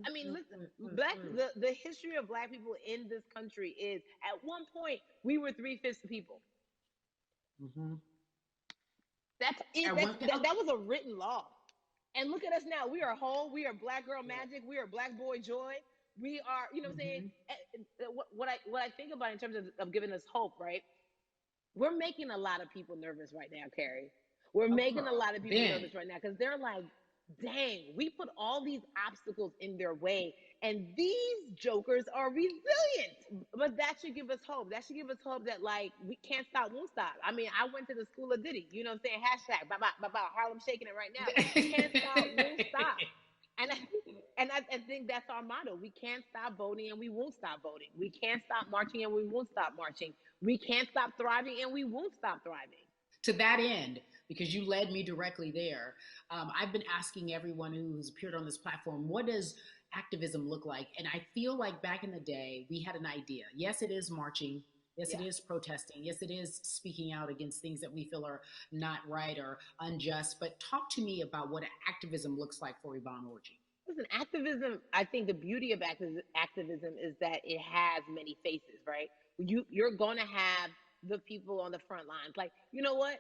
I mean, listen, the history of Black people in this country is, at one point, we were 3/5 the people. Mm-hmm. That was a written law. And look at us now. We are whole. We are Black girl magic. We are Black boy joy. We are, you know what I'm saying? What I think about in terms of giving us hope, right? We're making a lot of people nervous right now, Carrie. We're making a lot of people nervous right now because they're like, dang, we put all these obstacles in their way, and these jokers are resilient. But that should give us hope. That should give us hope that, like, we can't stop, won't stop. I mean, I went to the school of Diddy, you know what I'm saying? Hashtag, Harlem shaking it right now. Can't stop, won't stop. And I think that's our motto. We can't stop voting and we won't stop voting. We can't stop marching and we won't stop marching. We can't stop thriving and we won't stop thriving. To that end, because you led me directly there, I've been asking everyone who's appeared on this platform, what does activism look like? And I feel like back in the day, we had an idea. Yes, it is marching. Yes, it is protesting. Yes, it is speaking out against things that we feel are not right or unjust. But talk to me about what activism looks like for Yvonne Orji. Listen, activism, I think the beauty of activism is that it has many faces, right? You're going to have the people on the front lines. Like, you know what?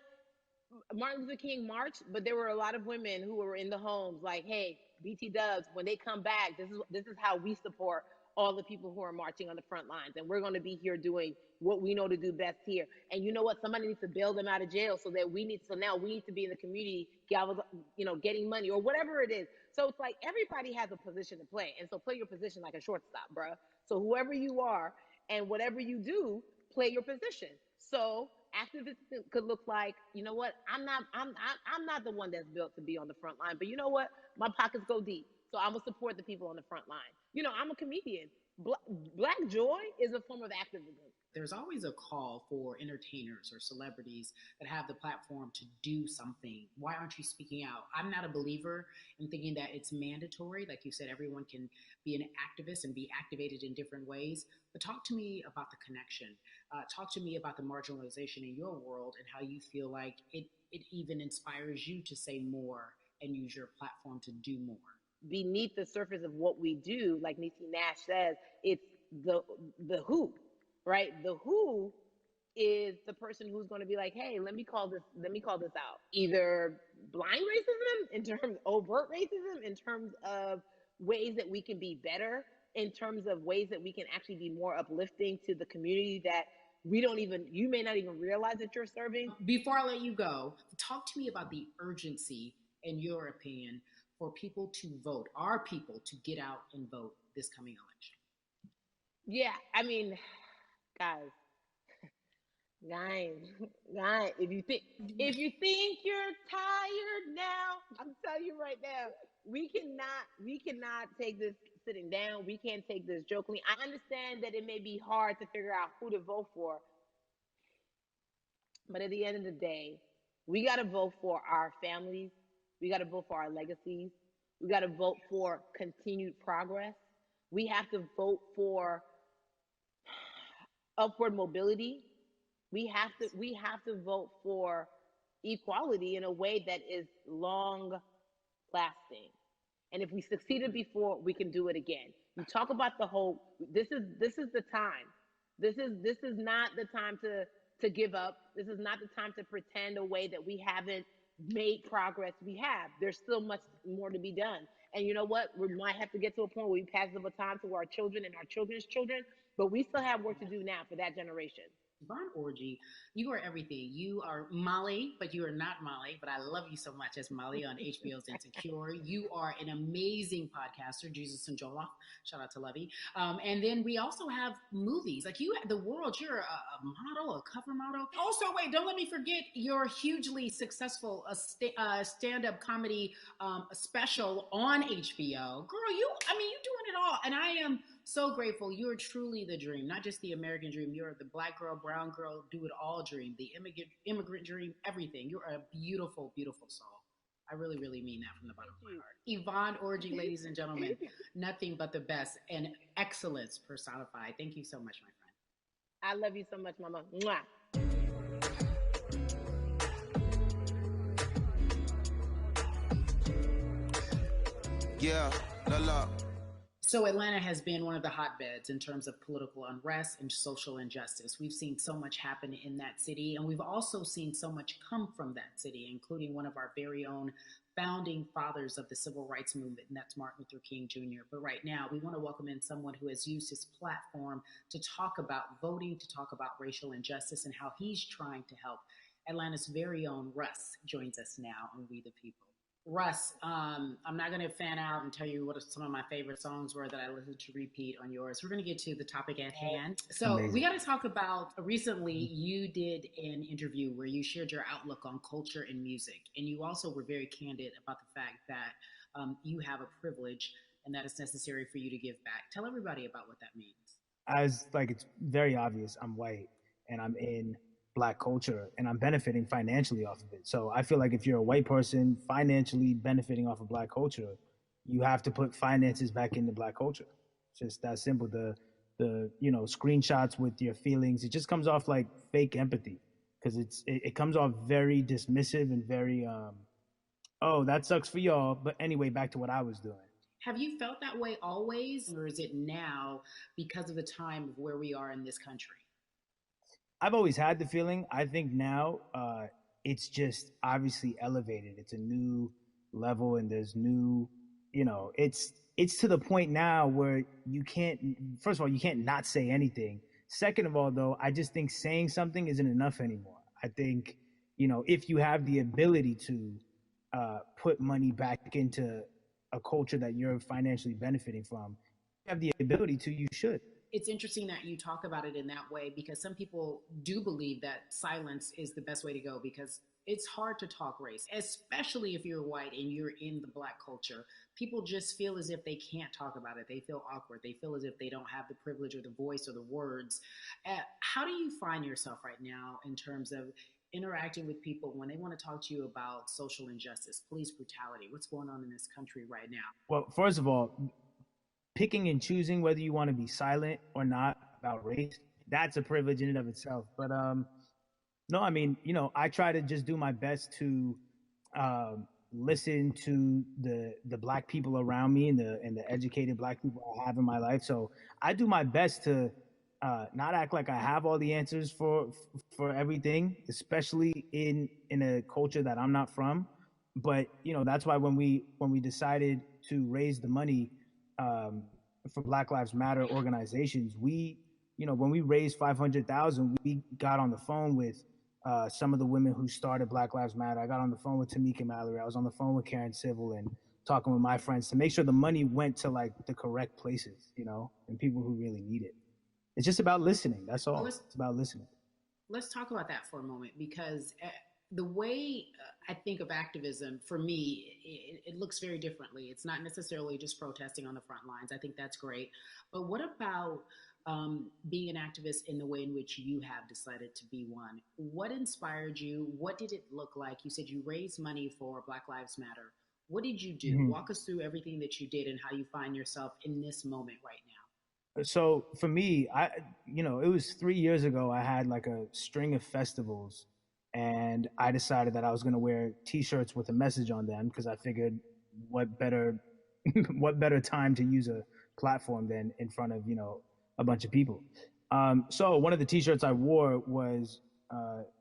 Martin Luther King marched, but there were a lot of women who were in the homes like, hey, BT Dubs, when they come back, this is how we support all the people who are marching on the front lines. And we're going to be here doing what we know to do best here. And you know what? Somebody needs to bail them out of jail so now we need to be in the community, getting money or whatever it is. So it's like everybody has a position to play. And so play your position like a shortstop, bruh. So whoever you are and whatever you do, play your position. So activism could look like, you know what? I'm not the one that's built to be on the front line, but you know what? My pockets go deep. So I'm gonna support the people on the front line. I'm a comedian. Black joy is a form of activism. There's always a call for entertainers or celebrities that have the platform to do something. Why aren't you speaking out? I'm not a believer in thinking that it's mandatory. Like you said, everyone can be an activist and be activated in different ways. But talk to me about the connection. Talk to me about the marginalization in your world and how you feel like it even inspires you to say more and use your platform to do more. Beneath the surface of what we do, like Niecy Nash says, it's the who, right? The who is the person who's going to be like, hey, let me call this out. Either blind racism in terms of overt racism, in terms of ways that we can be better, in terms of ways that we can actually be more uplifting to the community that you may not even realize that you're serving. Before I let you go, talk to me about the urgency, in your opinion, for people to vote, our people to get out and vote this coming election. Yeah, I mean, guys, if you think you're tired now, I'm telling you right now, we cannot take this sitting down. We can't take this jokingly. I understand that it may be hard to figure out who to vote for, but at the end of the day, we got to vote for our families. We got to vote for our legacies. We got to vote for continued progress. We have to vote for upward mobility. We have to vote for equality in a way that is long lasting. And if we succeeded before, we can do it again. You talk about the hope. This is the time. This is not the time to give up. This is not the time to pretend a way that we haven't made progress. We have. There's still much more to be done. And you know what? We might have to get to a point where we pass the baton to our children and our children's children, but we still have work to do now for that generation. Yvonne Orji, you are everything. You are Molly, but you are not Molly, but I love you so much as Molly on HBO's Insecure. You are an amazing podcaster, Jesus and Joloff. Shout out to Lovey. And then we also have movies. Like you, The World, you're a model, a cover model. Also, wait, don't let me forget your hugely successful stand-up comedy special on HBO. Girl, you doing it all. And I am so grateful. You're truly the dream, not just the American dream. You're the black girl, brown girl, do it all dream, the immigrant dream, everything. You're a beautiful, beautiful soul. I really, really mean that from the bottom of my heart. Yvonne Orji, ladies and gentlemen, nothing but the best and excellence personified. Thank you so much, my friend. I love you so much, Mama. Mwah. Yeah, la. So Atlanta has been one of the hotbeds in terms of political unrest and social injustice. We've seen so much happen in that city, and we've also seen so much come from that city, including one of our very own founding fathers of the civil rights movement, and that's Martin Luther King Jr. But right now, we want to welcome in someone who has used his platform to talk about voting, to talk about racial injustice, and how he's trying to help. Atlanta's very own Russ joins us now on We the People. Russ, I'm not going to fan out and tell you what some of my favorite songs were that I listened to repeat on yours. We're going to get to the topic at hand. So Amazing. We got to talk about, recently you did an interview where you shared your outlook on culture and music. And you also were very candid about the fact that you have a privilege and that it's necessary for you to give back. Tell everybody about what that means. It's very obvious I'm white and I'm in Black culture and I'm benefiting financially off of it. So I feel like if you're a white person financially benefiting off of Black culture, you have to put finances back into Black culture. It's just that simple. The screenshots with your feelings, it just comes off like fake empathy because it comes off very dismissive and very oh, that sucks for y'all, but anyway, back to what I was doing. Have you felt that way always, or is it now because of the time of where we are in this country? I've always had the feeling. I think now it's just obviously elevated. It's a new level and there's new it's to the point now where you can't. First of all, you can't not say anything. Second of all, though, I just think saying something isn't enough anymore. I think, if you have the ability to put money back into a culture that you're financially benefiting from, you have the ability to, you should. It's interesting that you talk about it in that way, because some people do believe that silence is the best way to go, because it's hard to talk race, especially if you're white and you're in the Black culture. People just feel as if they can't talk about it. They feel awkward. They feel as if they don't have the privilege or the voice or the words. How do you find yourself right now in terms of interacting with people when they want to talk to you about social injustice, police brutality, what's going on in this country right now? Well, first of all, picking and choosing whether you want to be silent or not about race, that's a privilege in and of itself. But no, I mean, I try to just do my best to listen to the Black people around me and the educated Black people I have in my life. So I do my best to not act like I have all the answers for everything, especially in a culture that I'm not from. But that's why when we decided to raise the money for Black Lives Matter organizations, when we raised $500,000, we got on the phone with some of the women who started Black Lives Matter. I got on the phone with Tamika Mallory. I was on the phone with Karen Civil and talking with my friends to make sure the money went to the correct places, and people who really need it. It's just about listening. That's all. It's about listening. Let's talk about that for a moment, because the way I think of activism, for me, it looks very differently. It's not necessarily just protesting on the front lines. I think that's great. But what about being an activist in the way in which you have decided to be one? What inspired you? What did it look like? You said you raised money for Black Lives Matter. What did you do? Mm-hmm. Walk us through everything that you did and how you find yourself in this moment right now. So for me, it was 3 years ago, I had a string of festivals, and I decided that I was going to wear T-shirts with a message on them, because I figured what better time to use a platform than in front of, a bunch of people. So one of the T-shirts I wore was,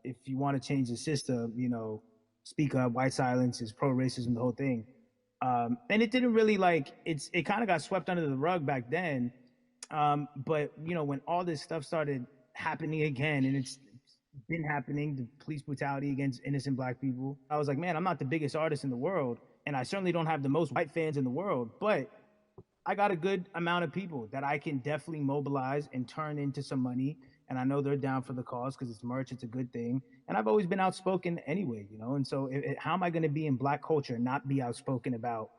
if you want to change the system, speak up, white silence is pro-racism, the whole thing. And it didn't really it kind of got swept under the rug back then. But when all this stuff started happening again, and it's been happening, the police brutality against innocent Black people, I was like, man, I'm not the biggest artist in the world, and I certainly don't have the most white fans in the world, but I got a good amount of people that I can definitely mobilize and turn into some money. And I know they're down for the cause because it's merch, it's a good thing. And I've always been outspoken anyway, and so how am I going to be in Black culture and not be outspoken about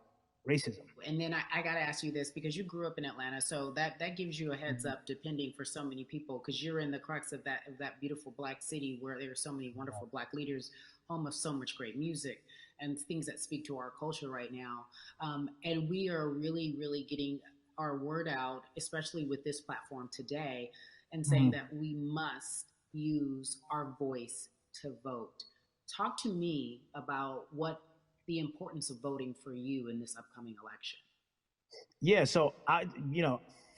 racism? And then I got to ask you this, because you grew up in Atlanta, so that gives you a heads up, depending for so many people, because you're in the crux of that beautiful Black city where there are so many wonderful Black leaders, home of so much great music and things that speak to our culture right now. And we are really, really getting our word out, especially with this platform today, and saying that we must use our voice to vote. Talk to me about what the importance of voting for you in this upcoming election. Yeah, so I,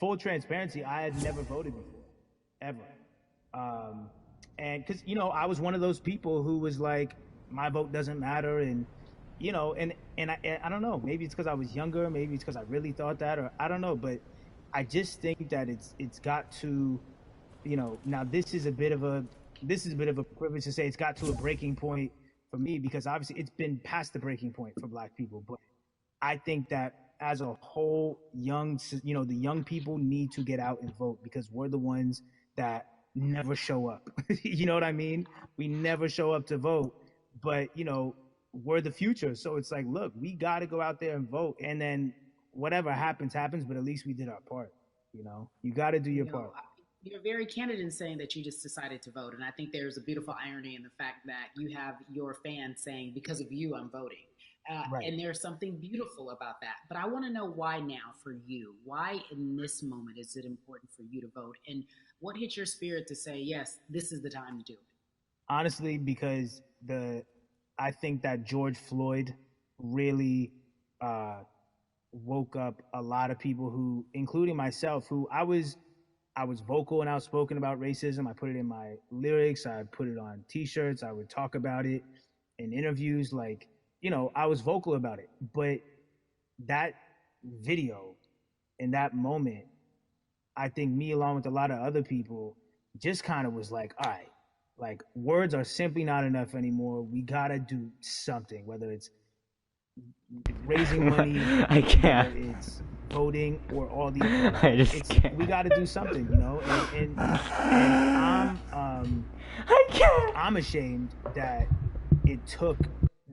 full transparency, I had never voted before, ever. And because, I was one of those people who was like, my vote doesn't matter. And, and I don't know, maybe it's because I was younger, maybe it's because I really thought that, or I don't know, but I just think that it's got to, now this is a bit of a privilege to say it's got to a breaking point for me, because obviously it's been past the breaking point for Black people. But I think that as a whole, the young people need to get out and vote, because we're the ones that never show up. You know what I mean? We never show up to vote, but we're the future. So it's like, look, we got to go out there and vote, and then whatever happens, but at least we did our part. You got to do your part. You're very candid in saying that you just decided to vote. And I think there's a beautiful irony in the fact that you have your fans saying, because of you, I'm voting. Right. And there's something beautiful about that. But I want to know why now for you. Why in this moment is it important for you to vote? And what hit your spirit to say, yes, this is the time to do it? Honestly, because I think that George Floyd really woke up a lot of people who, including myself, who I was vocal and outspoken about racism. I put it in my lyrics. I put it on T-shirts. I would talk about it in interviews. I was vocal about it. But that video, in that moment, I think me along with a lot of other people just kind of was like, all right, like words are simply not enough anymore. We gotta do something, whether it's raising money, I can't. whether it's voting, or all the above. I just can't. We gotta do something, you know. And I'm ashamed that it took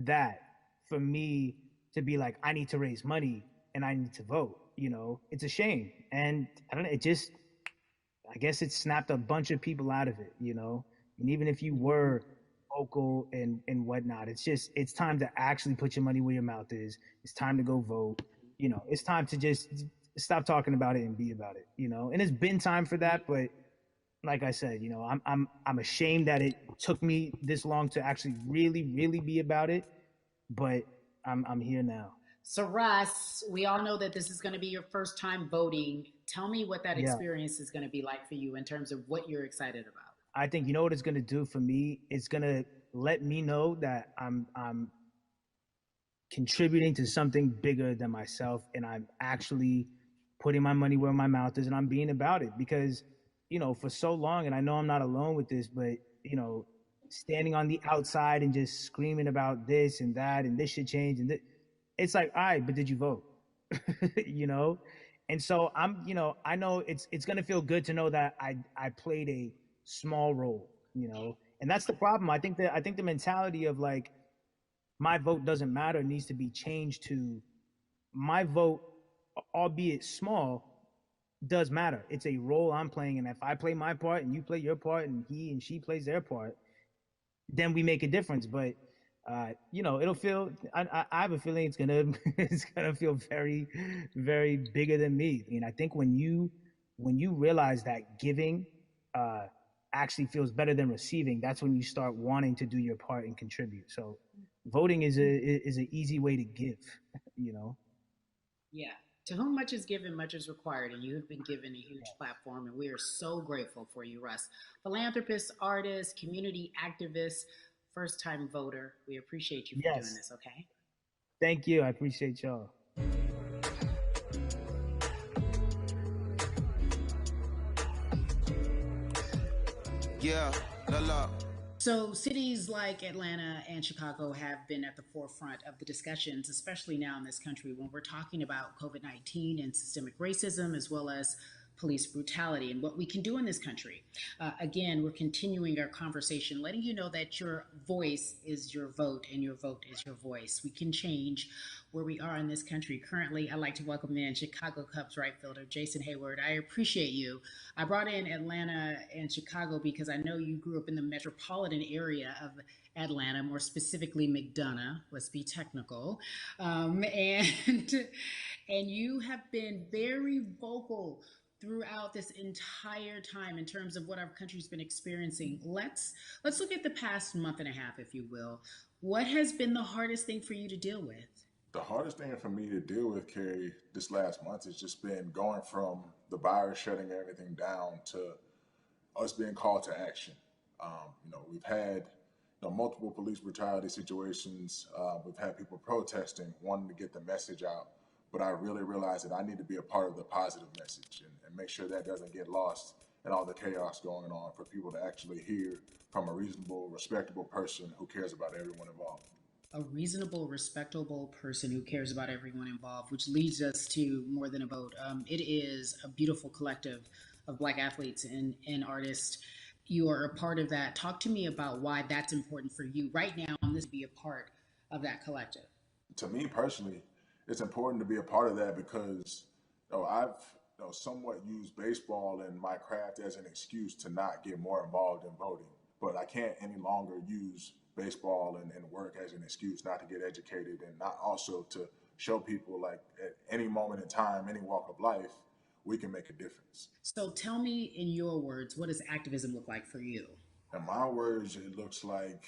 that for me to be like, I need to raise money and I need to vote. You know, it's a shame, and I don't know. I guess it snapped a bunch of people out of it. You know, and even if you were vocal and whatnot, it's time to actually put your money where your mouth is. It's time to go vote. You know, it's time to just stop talking about it and be about it. You know, and it's been time for that, but like I said, you know, I'm ashamed that it took me this long to actually really be about it, but I'm here now. So Russ, we all know that this is going to be your first time voting. Tell me what that experience is going to be like for you in terms of what you're excited about. I think, you know what it's going to do for me? It's going to let me know that I'm contributing to something bigger than myself, and I'm actually putting my money where my mouth is, and I'm being about it. Because, you know, for so long, and I know I'm not alone with this, but, you know, standing on the outside and just screaming about this and that and this should change, and it's like, all right, but did you vote? You know? And so you know, I know it's going to feel good to know that I played a small role, you know? And that's the problem. I think the mentality of like, my vote doesn't matter needs to be changed to my vote, albeit small, does matter. It's a role I'm playing. And if I play my part and you play your part and he and she plays their part, then we make a difference. But you know, it'll feel. I have a feeling it's gonna feel very, very bigger than me. And I think when you realize that giving actually feels better than receiving, that's when you start wanting to do your part and contribute. So, voting is an easy way to give. You know. Yeah. To whom much is given, much is required, and you have been given a huge platform, and we are so grateful for you, Russ. Philanthropist, artist, community activist, first-time voter. We appreciate you for doing this, okay? Thank you. I appreciate y'all. Yeah, la. So cities like Atlanta and Chicago have been at the forefront of the discussions, especially now in this country when we're talking about COVID-19 and systemic racism, as well as police brutality and what we can do in this country. Again, we're continuing our conversation, letting you know that your voice is your vote and your vote is your voice. We can change where we are in this country. Currently, I'd like to welcome in Chicago Cubs right fielder Jason Hayward. I appreciate you. I brought in Atlanta and Chicago because I know you grew up in the metropolitan area of Atlanta, more specifically McDonough, let's be technical. And you have been very vocal throughout this entire time in terms of what our country's been experiencing. Let's look at the past month and a half, if you will. What has been the hardest thing for you to deal with? The hardest thing for me to deal with, Carrie, this last month has just been going from the virus shutting everything down to us being called to action. You know, we've had multiple police brutality situations. We've had people protesting, wanting to get the message out. But I really realized that I need to be a part of the positive message and make sure that doesn't get lost in all the chaos going on, for people to actually hear from a reasonable, respectable person who cares about everyone involved. A reasonable, respectable person who cares about everyone involved, which leads us to More Than a Vote. It is a beautiful collective of Black athletes and artists. You are a part of that. Talk to me about why that's important for you right now and this be a part of that collective. To me personally, it's important to be a part of that because I've somewhat used baseball and my craft as an excuse to not get more involved in voting. But I can't any longer use baseball and work as an excuse not to get educated, and not also to show people, like, at any moment in time, any walk of life, we can make a difference. So tell me in your words, what does activism look like for you? In my words, it looks like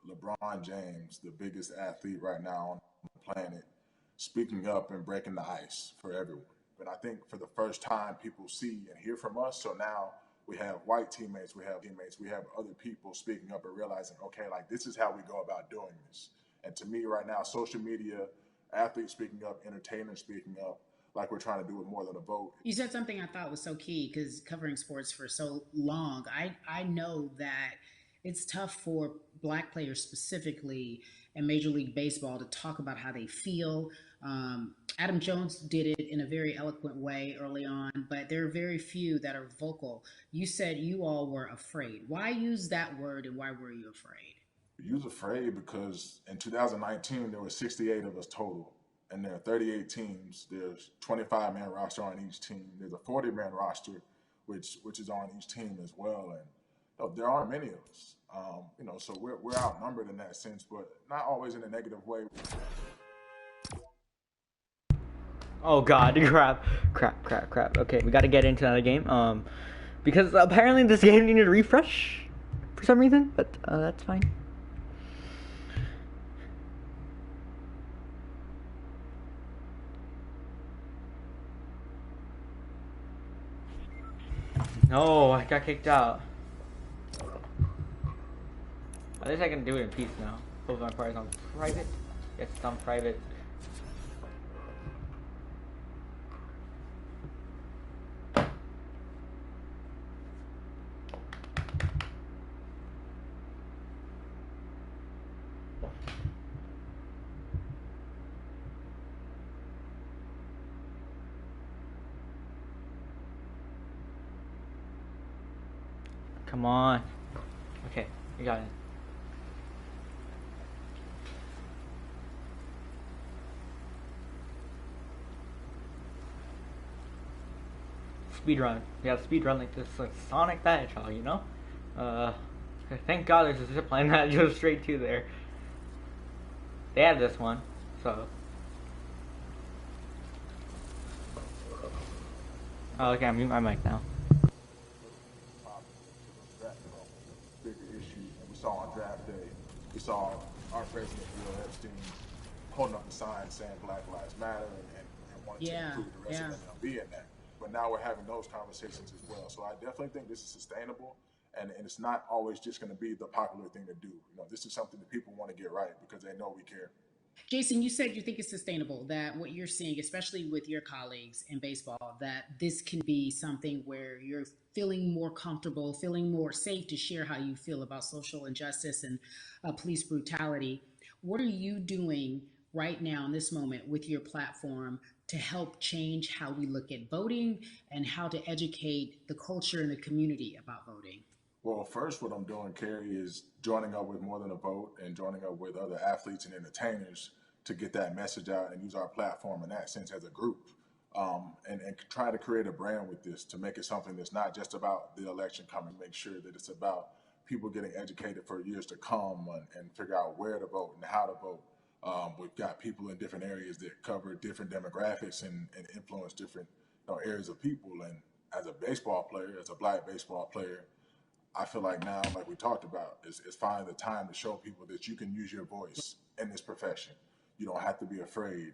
LeBron James, the biggest athlete right now on the planet, speaking up and breaking the ice for everyone. And I think for the first time, people see and hear from us. So now we have white teammates, we have other people speaking up and realizing, okay, like, this is how we go about doing this. And to me right now, social media, athletes speaking up, entertainers speaking up, like we're trying to do with More Than a Vote. You said something I thought was so key, because covering sports for so long, I know that it's tough for Black players specifically in Major League Baseball to talk about how they feel. Adam Jones did it in a very eloquent way early on, but there are very few that are vocal. You said you all were afraid. Why use that word, and why were you afraid? We was afraid because in 2019 there were 68 of us total. And there are 38 teams. There's 25-man roster on each team. There's a 40-man roster, which is on each team as well. And there aren't many of us. So we're outnumbered in that sense, but not always in a negative way. Oh God, crap. Okay, we gotta get into another game. Because apparently this game needed a refresh for some reason, but that's fine. No, I got kicked out. At least I can do it in peace now. Both my parties on private. Yes, it's on private. Come on. Okay, you got it. Speed run. Yeah, speed run like this, like Sonic the Hedgehog, you know? Thank God there's a zip line that goes straight to there. They had this one, so. Oh, okay, I'm mute my mic now. On draft day, we saw our president, Bill Epstein, holding up a sign saying Black Lives Matter and wanting to include the rest of the MLB in that. But now we're having those conversations as well. So I definitely think this is sustainable, and it's not always just going to be the popular thing to do. This is something that people want to get right because they know we care. Jason, you said you think it's sustainable, that what you're seeing, especially with your colleagues in baseball, that this can be something where you're feeling more comfortable, feeling more safe to share how you feel about social injustice and police brutality. What are you doing right now in this moment with your platform to help change how we look at voting and how to educate the culture and the community about voting? Well, first, what I'm doing, Carrie, is joining up with More Than a Vote and joining up with other athletes and entertainers to get that message out and use our platform in that sense as a group, and try to create a brand with this to make it something that's not just about the election coming, make sure that it's about people getting educated for years to come and figure out where to vote and how to vote. We've got people in different areas that cover different demographics and influence different areas of people. And as a baseball player, as a Black baseball player, I feel like now, like we talked about, is finding the time to show people that you can use your voice in this profession. You don't have to be afraid.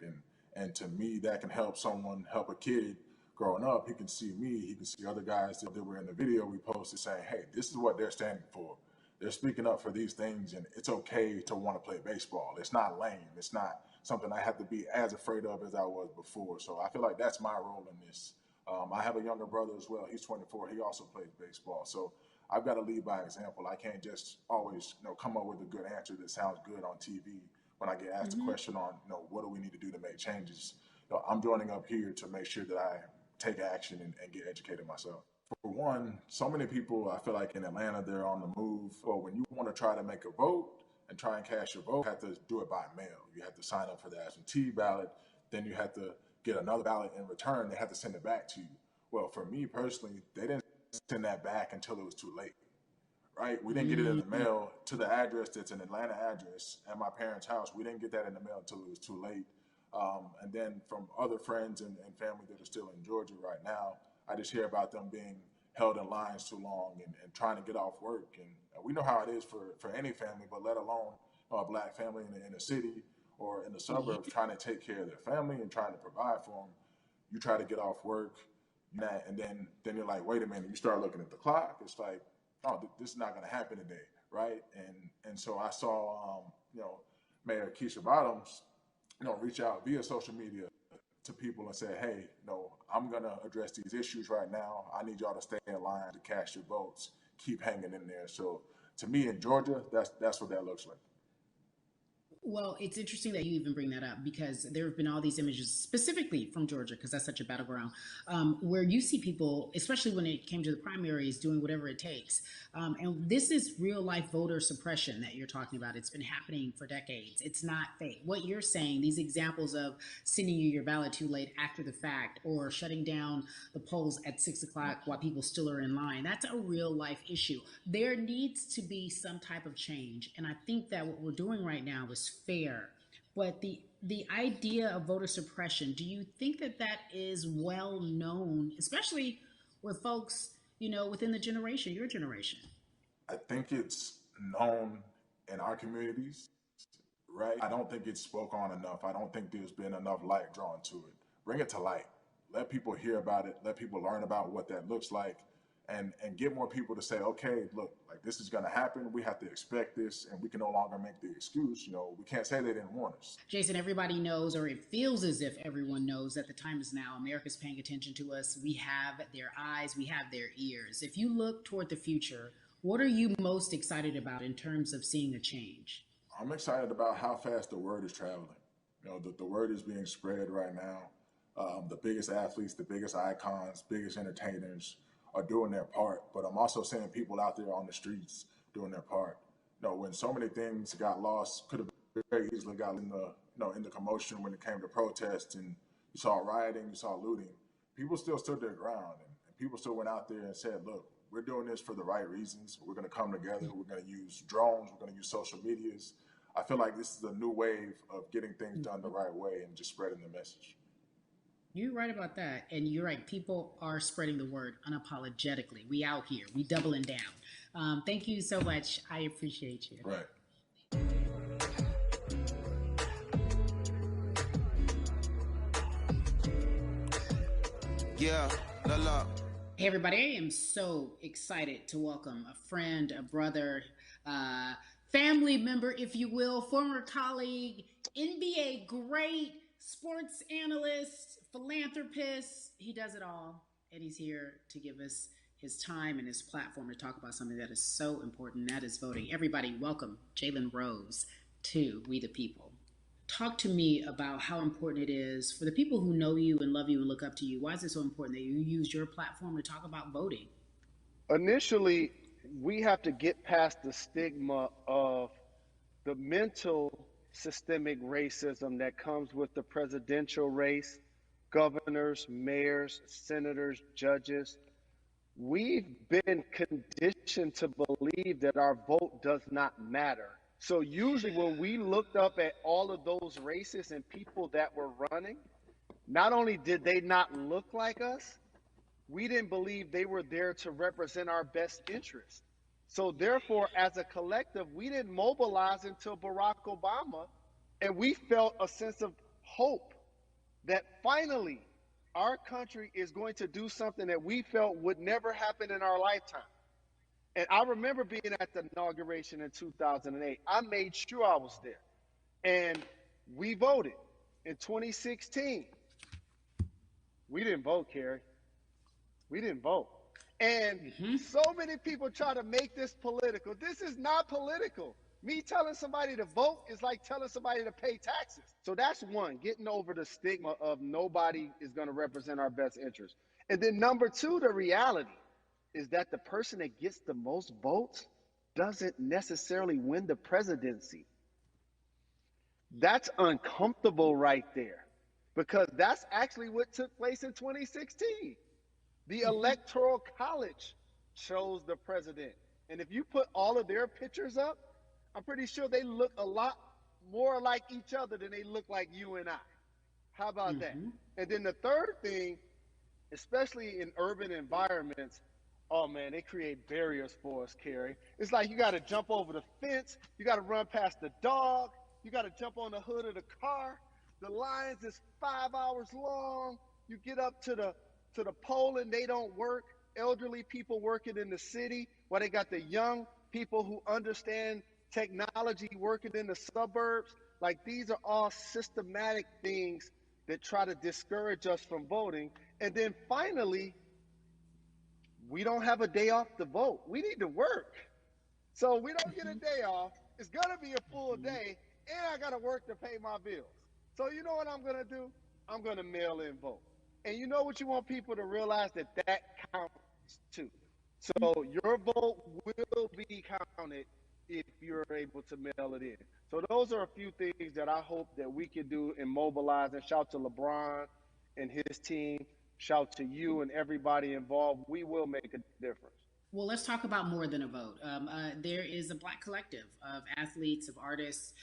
And to me, that can help a kid growing up. He can see me, he can see other guys that were in the video we posted saying, hey, this is what they're standing for. They're speaking up for these things, and it's okay to want to play baseball. It's not lame. It's not something I have to be as afraid of as I was before. So I feel like that's my role in this. I have a younger brother as well. He's 24. He also plays baseball. So I've got to lead by example. I can't just always, come up with a good answer that sounds good on TV when I get asked a question on, what do we need to do to make changes. I'm joining up here to make sure that I take action and get educated myself. For one, so many people, I feel like in Atlanta, they're on the move. Or when you want to try to make a vote and try and cast your vote, you have to do it by mail. You have to sign up for the absentee ballot. Then you have to get another ballot in return. They have to send it back to you. Well, for me personally, they didn't send that back until it was too late, right? We didn't get it in the mail to the address that's an Atlanta address at my parents' house. We didn't get that in the mail until it was too late. And then from other friends and family that are still in Georgia right now, I just hear about them being held in lines too long and trying to get off work. And we know how it is for any family, but let alone a Black family in a city or in the suburbs trying to take care of their family and trying to provide for them. You try to get off work, and then you're like, wait a minute, you start looking at the clock. It's like, oh, this is not going to happen today, right? And so I saw, Mayor Keisha Bottoms, reach out via social media to people and say, hey, no, I'm going to address these issues right now. I need y'all to stay in line to cast your votes. Keep hanging in there. So to me in Georgia, that's what that looks like. Well, it's interesting that you even bring that up, because there have been all these images specifically from Georgia, because that's such a battleground, where you see people, especially when it came to the primaries, doing whatever it takes. And this is real life voter suppression that you're talking about. It's been happening for decades. It's not fake. What you're saying, these examples of sending you your ballot too late after the fact, or shutting down the polls at 6 o'clock while people still are in line, that's a real life issue. There needs to be some type of change. And I think that what we're doing right now is fair. But the idea of voter suppression, do you think that that is well known, especially with folks, you know, within the generation, your generation? I think it's known in our communities, right? I don't think it's spoke on enough. I don't think there's been enough light drawn to it. Bring it to light. Let people hear about it. Let people learn about what that looks like. And get more people to say, okay, look, like this is going to happen. We have to expect this, and we can no longer make the excuse. You know, we can't say they didn't warn us. Jason, everybody knows, or it feels as if everyone knows, that the time is now. America's paying attention to us. We have their eyes. We have their ears. If you look toward the future, what are you most excited about in terms of seeing a change? I'm excited about how fast the word is traveling. You know, the word is being spread right now. The biggest athletes, the biggest icons, biggest entertainers are doing their part, but I'm also seeing people out there on the streets doing their part. You know, when so many things got lost, could have very easily got in the commotion when it came to protests, and you saw rioting, you saw looting. People still stood their ground, and people still went out there and said, look, we're doing this for the right reasons. We're going to come together. We're going to use drones. We're going to use social medias. I feel like this is a new wave of getting things done the right way and just spreading the message. You're right about that. And you're right. People are spreading the word unapologetically. We out here. We doubling down. Thank you so much. I appreciate you. Right. Yeah, la la. Hey everybody, I am so excited to welcome a friend, a brother, family member, if you will, former colleague, NBA great, sports analyst, philanthropist. He does it all, and he's here to give us his time and his platform to talk about something that is so important, that is voting. Everybody, welcome Jalen Rose to We the People. Talk to me about how important it is for the people who know you and love you and look up to you. Why is it so important that you use your platform to talk about voting? Initially, we have to get past the stigma of the mental systemic racism that comes with the presidential race, governors, mayors, senators, judges. We've been conditioned to believe that our vote does not matter. So usually when we looked up at all of those races and people that were running, not only did they not look like us, we didn't believe they were there to represent our best interests. So therefore, as a collective, we didn't mobilize until Barack Obama, and we felt a sense of hope that finally our country is going to do something that we felt would never happen in our lifetime. And I remember being at the inauguration in 2008. I made sure I was there. And we voted in 2016. We didn't vote, Carrie. We didn't vote. And so many people try to make this political. This is not political. Me telling somebody to vote is like telling somebody to pay taxes. So that's one, getting over the stigma of nobody is going to represent our best interest. And then number two, the reality is that the person that gets the most votes doesn't necessarily win the presidency. That's uncomfortable right there, because that's actually what took place in 2016. The Electoral College chose the president. And if you put all of their pictures up, I'm pretty sure they look a lot more like each other than they look like you and I. How about that? And then the third thing, especially in urban environments, oh man, they create barriers for us, Carrie. It's like you got to jump over the fence, you got to run past the dog, you got to jump on the hood of the car. The lines is 5 hours long. You get up to the poll and they don't work. Elderly people working in the city, while they got the young people who understand technology working in the suburbs. Like, these are all systematic things that try to discourage us from voting. And then finally, we don't have a day off to vote. We need to work. So we don't get a day off. It's going to be a full day, and I got to work to pay my bills. So you know what I'm going to do? I'm going to mail in vote. And you know what you want people to realize? That counts too. So your vote will be counted if you're able to mail it in. So those are a few things that I hope that we can do and mobilize. And shout to LeBron and his team. Shout to you and everybody involved. We will make a difference. Well, let's talk about more than a vote. There is a Black collective of athletes, of artists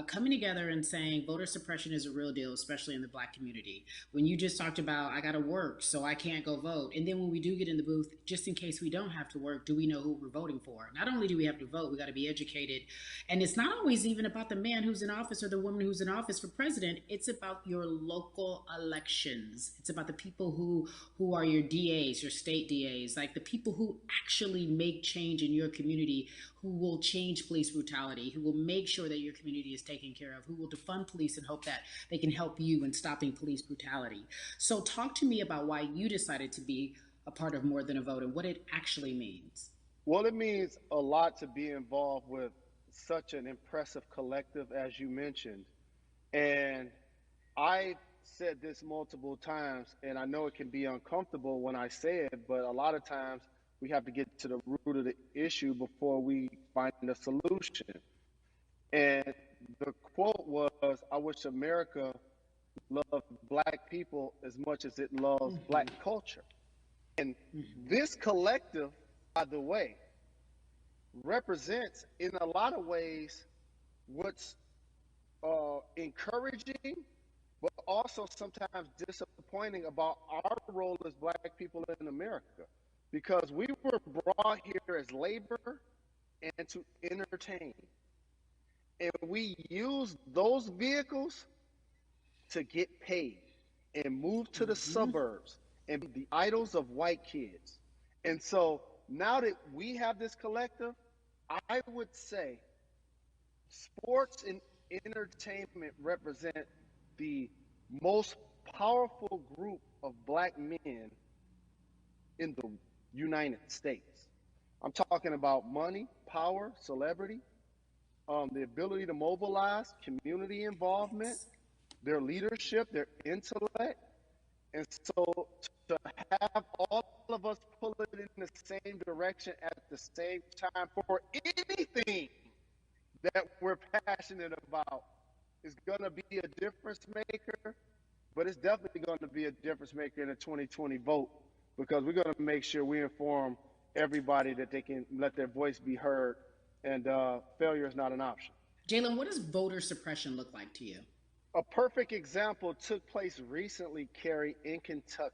coming together and saying voter suppression is a real deal, especially in the Black community. When you just talked about, I got to work, so I can't go vote. And then when we do get in the booth, just in case we don't have to work, do we know who we're voting for? Not only do we have to vote, we got to be educated. And it's not always even about the man who's in office or the woman who's in office for president. It's about your local elections. It's about the people who are your DAs, your state DAs, like the people who actually make change in your community, who will change police brutality, who will make sure that your community is taken care of, who will defund police and hope that they can help you in stopping police brutality. So talk to me about why you decided to be a part of More Than a Vote and what it actually means. Well, it means a lot to be involved with such an impressive collective, as you mentioned. And I said this multiple times, and I know it can be uncomfortable when I say it, but a lot of times we have to get to the root of the issue before we find a solution. And the quote was, I wish America loved Black people as much as it loves Black culture. And this collective, by the way, represents in a lot of ways what's encouraging, but also sometimes disappointing about our role as Black people in America. Because we were brought here as labor and to entertain. And we use those vehicles to get paid and move to the suburbs and be the idols of white kids. And so now that we have this collective, I would say sports and entertainment represent the most powerful group of Black men in the United States. I'm talking about money, power, celebrity, the ability to mobilize, community involvement, their leadership, their intellect. And so to have all of us pull it in the same direction at the same time for anything that we're passionate about is going to be a difference maker, but it's definitely going to be a difference maker in the 2020 vote, because we're going to make sure we inform everybody that they can let their voice be heard, and failure is not an option. Jalen, what does voter suppression look like to you? A perfect example took place recently, Carrie, in Kentucky.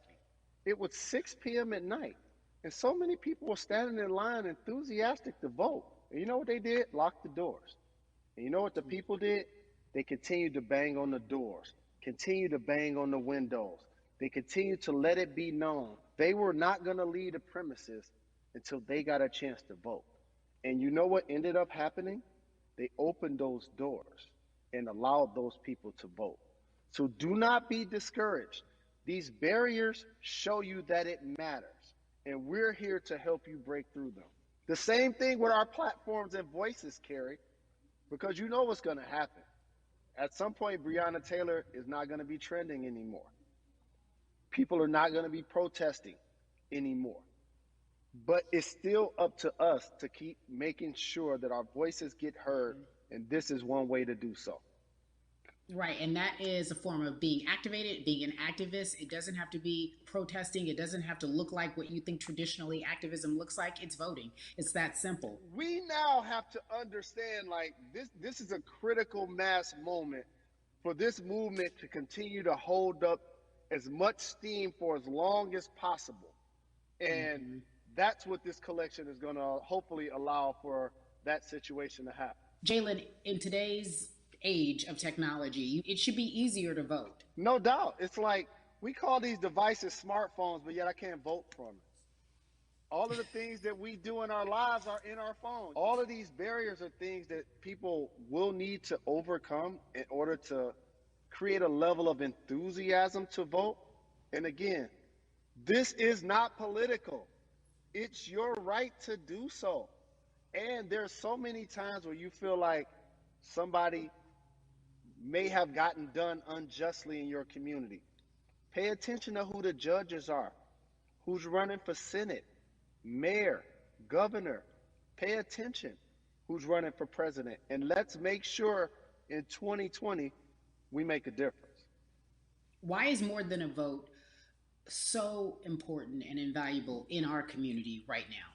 It was 6 p.m. at night, and so many people were standing in line enthusiastic to vote. And you know what they did? Locked the doors. And you know what the people did? They continued to bang on the doors, continued to bang on the windows. They continued to let it be known they were not going to leave the premises until they got a chance to vote. And you know what ended up happening? They opened those doors and allowed those people to vote. So do not be discouraged. These barriers show you that it matters, and we're here to help you break through them. The same thing with our platforms and voices, Carrie, because you know what's going to happen. At some point, Breonna Taylor is not going to be trending anymore. People are not going to be protesting anymore. But it's still up to us to keep making sure that our voices get heard, and this is one way to do so. Right, and that is a form of being activated, being an activist. It doesn't have to be protesting. It doesn't have to look like what you think traditionally activism looks like. It's voting. It's that simple. We now have to understand, like, this is a critical mass moment for this movement to continue to hold up as much steam for as long as possible. And that's what this collection is going to hopefully allow for that situation to happen. Jalen, in today's age of technology, it should be easier to vote. No doubt. It's like we call these devices smartphones, but yet I can't vote from it. All of the things that we do in our lives are in our phones. All of these barriers are things that people will need to overcome in order to create a level of enthusiasm to vote. And again, this is not political. It's your right to do so. And there's so many times where you feel like somebody may have gotten done unjustly in your community. Pay attention to who the judges are, who's running for Senate, mayor, governor. Pay attention who's running for president. And let's make sure in 2020 we make a difference. Why is more than a vote so important and invaluable in our community right now?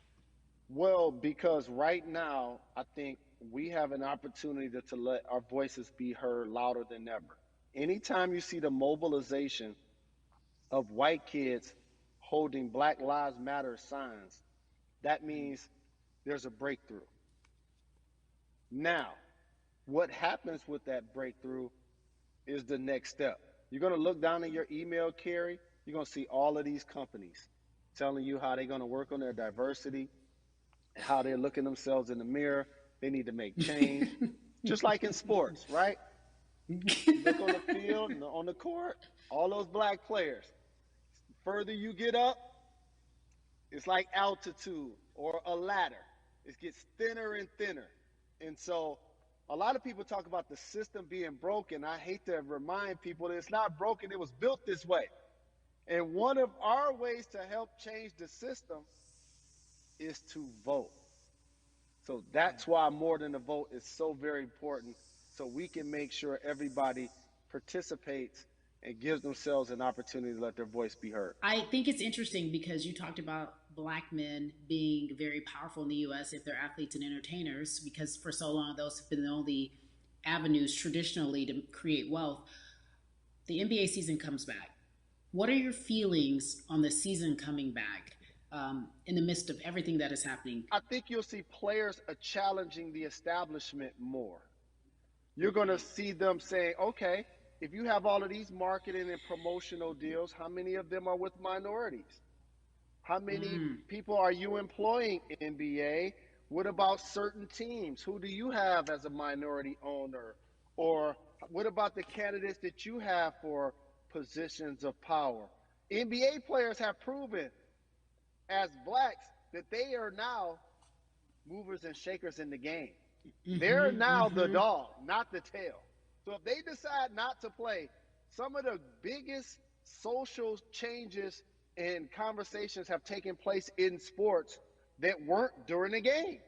Well, because right now, I think we have an opportunity to let our voices be heard louder than ever. Anytime you see the mobilization of white kids holding Black Lives Matter signs, that means there's a breakthrough. Now, what happens with that breakthrough is the next step. You're going to look down in your email, Carrie. You're going to see all of these companies telling you how they're going to work on their diversity and how they're looking themselves in the mirror. They need to make change, just like in sports, right? Look on the field and on the court, all those black players. Further you get up, it's like altitude or a ladder. It gets thinner and thinner. And so a lot of people talk about the system being broken. I hate to remind people that it's not broken. It was built this way. And one of our ways to help change the system is to vote. So that's why more than a vote is so very important, so we can make sure everybody participates and gives themselves an opportunity to let their voice be heard. I think it's interesting because you talked about black men being very powerful in the U.S. if they're athletes and entertainers, because for so long those have been the only avenues traditionally to create wealth. The NBA season comes back. What are your feelings on the season coming back in the midst of everything that is happening? I think you'll see players challenging the establishment more. You're going to see them saying, okay, if you have all of these marketing and promotional deals, how many of them are with minorities? How many people are you employing, NBA? What about certain teams? Who do you have as a minority owner? Or what about the candidates that you have for positions of power? NBA players have proven as blacks that they are now movers and shakers in the game. They're now the dog, not the tail. So if they decide not to play, some of the biggest social changes and conversations have taken place in sports that weren't during the game.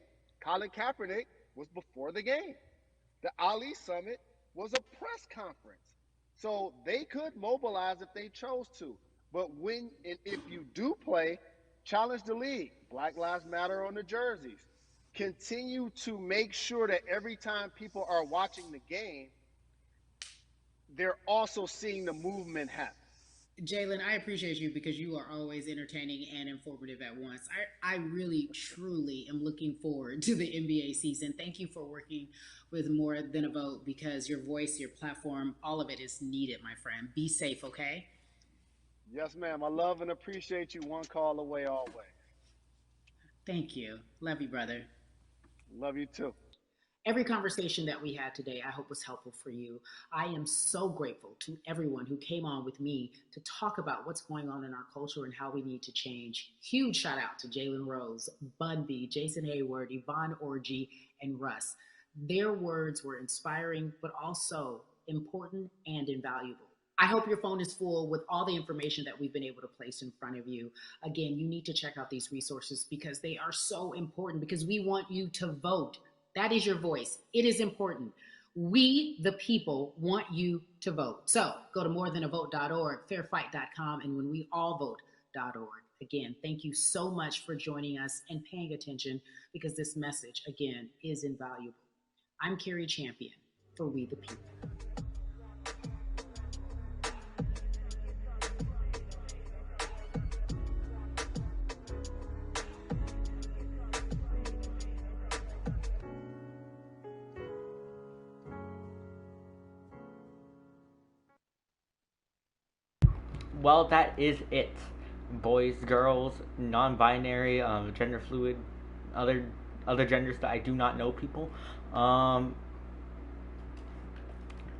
Colin Kaepernick was before the game. The Ali Summit was a press conference. So they could mobilize if they chose to. But when and if you do play, challenge the league. Black Lives Matter on the jerseys. Continue to make sure that every time people are watching the game, they're also seeing the movement happen. Jalen, I appreciate you because you are always entertaining and informative at once. I really, truly am looking forward to the NBA season. Thank you for working with More Than a Vote because your voice, your platform, all of it is needed, my friend. Be safe, okay? Yes, ma'am. I love and appreciate you. One call away always. Thank you. Love you, brother. Love you too. Every conversation that we had today, I hope was helpful for you. I am so grateful to everyone who came on with me to talk about what's going on in our culture and how we need to change. Huge shout out to Jalen Rose, Bun B, Jason Hayward, Yvonne Orgy, and Russ. Their words were inspiring, but also important and invaluable. I hope your phone is full with all the information that we've been able to place in front of you. Again, you need to check out these resources because they are so important because we want you to vote. That is your voice. It is important. We, the people, want you to vote. So go to morethanavote.org, fairfight.com, and whenweallvote.org. Again, thank you so much for joining us and paying attention because this message, again, is invaluable. I'm Carrie Champion for We the People. Well, that is it. Boys, girls, non-binary, gender fluid, other genders that I do not know, people.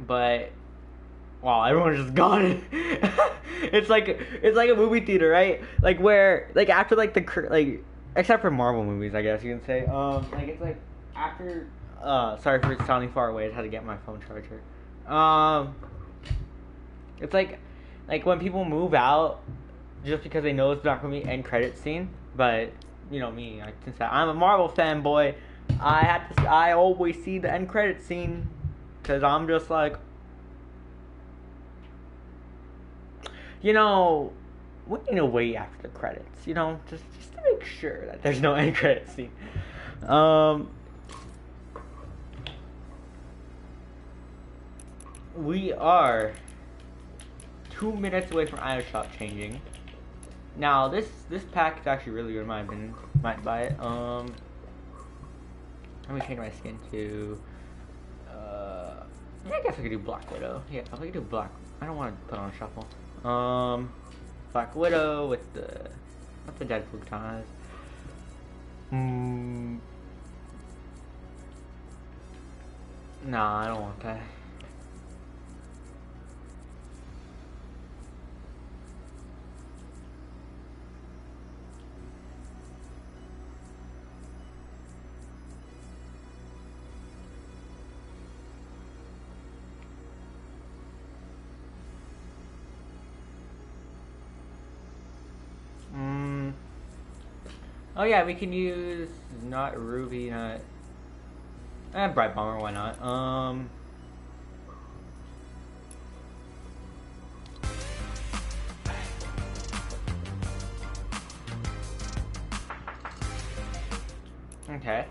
But wow, everyone's just gone. it's like a movie theater, right? Like where like after like like except for Marvel movies, I guess you can say. Like it's like after sorry for sounding far away. I just had to get my phone charger. It's like when people move out just because they know it's not gonna be end credit scene. But you know me, since I'm a Marvel fanboy, I always see the end credit scene because I'm just like, you know, we need to wait after the credits. You know, just to make sure that there's no end credit scene. We are 2 minutes away from item shop changing. Now this pack is actually really good in my opinion. Might buy it. Let me change my skin to yeah, I guess I could do Black Widow. Yeah, I could do Black. I don't want to put on shuffle. Black Widow with the what's the Deadpool ties? Nah, I don't want that. Oh yeah, we can use not Ruby, not Bright Bomber, why not? Okay.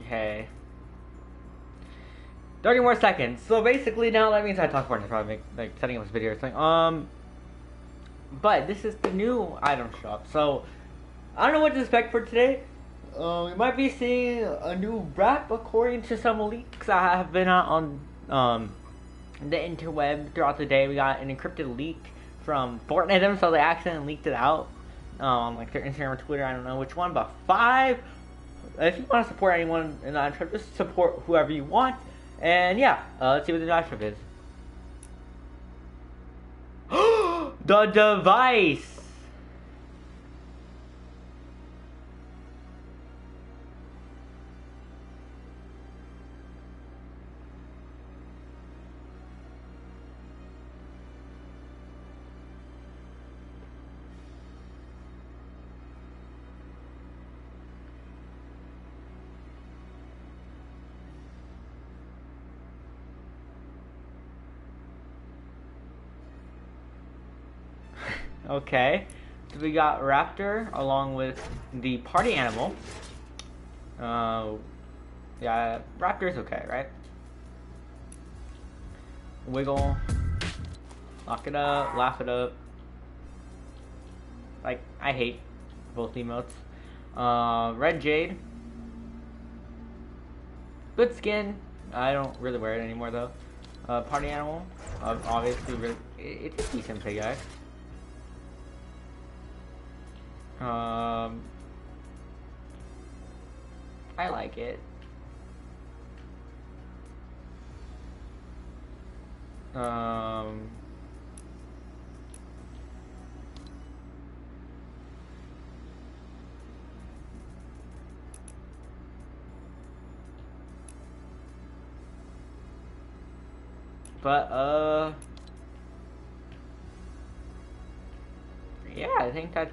Okay. 30 more seconds. So basically now that means I talk more and probably make like setting up this video or something. But this is the new item shop. So I don't know what to expect for today. We might be seeing a new wrap according to some leaks I have been on the interweb throughout the day. We got an encrypted leak from Fortnite, so they accidentally leaked it out on like their Instagram or Twitter. I don't know which one, but 5. If you want to support anyone in the trip, just support whoever you want. And yeah, let's see what the trip is. The device! Okay, so we got Raptor along with the party animal. Yeah, Raptor's okay, right? Wiggle, lock it up, laugh it up. Like, I hate both emotes. Red Jade. Good skin. I don't really wear it anymore though. Party animal. Obviously, really, it's a decent pig guy. I like it. But yeah, I think that's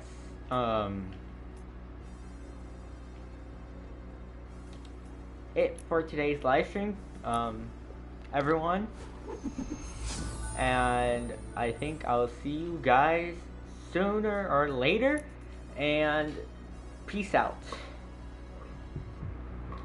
it for today's live stream, everyone, and I think I'll see you guys sooner or later, and peace out.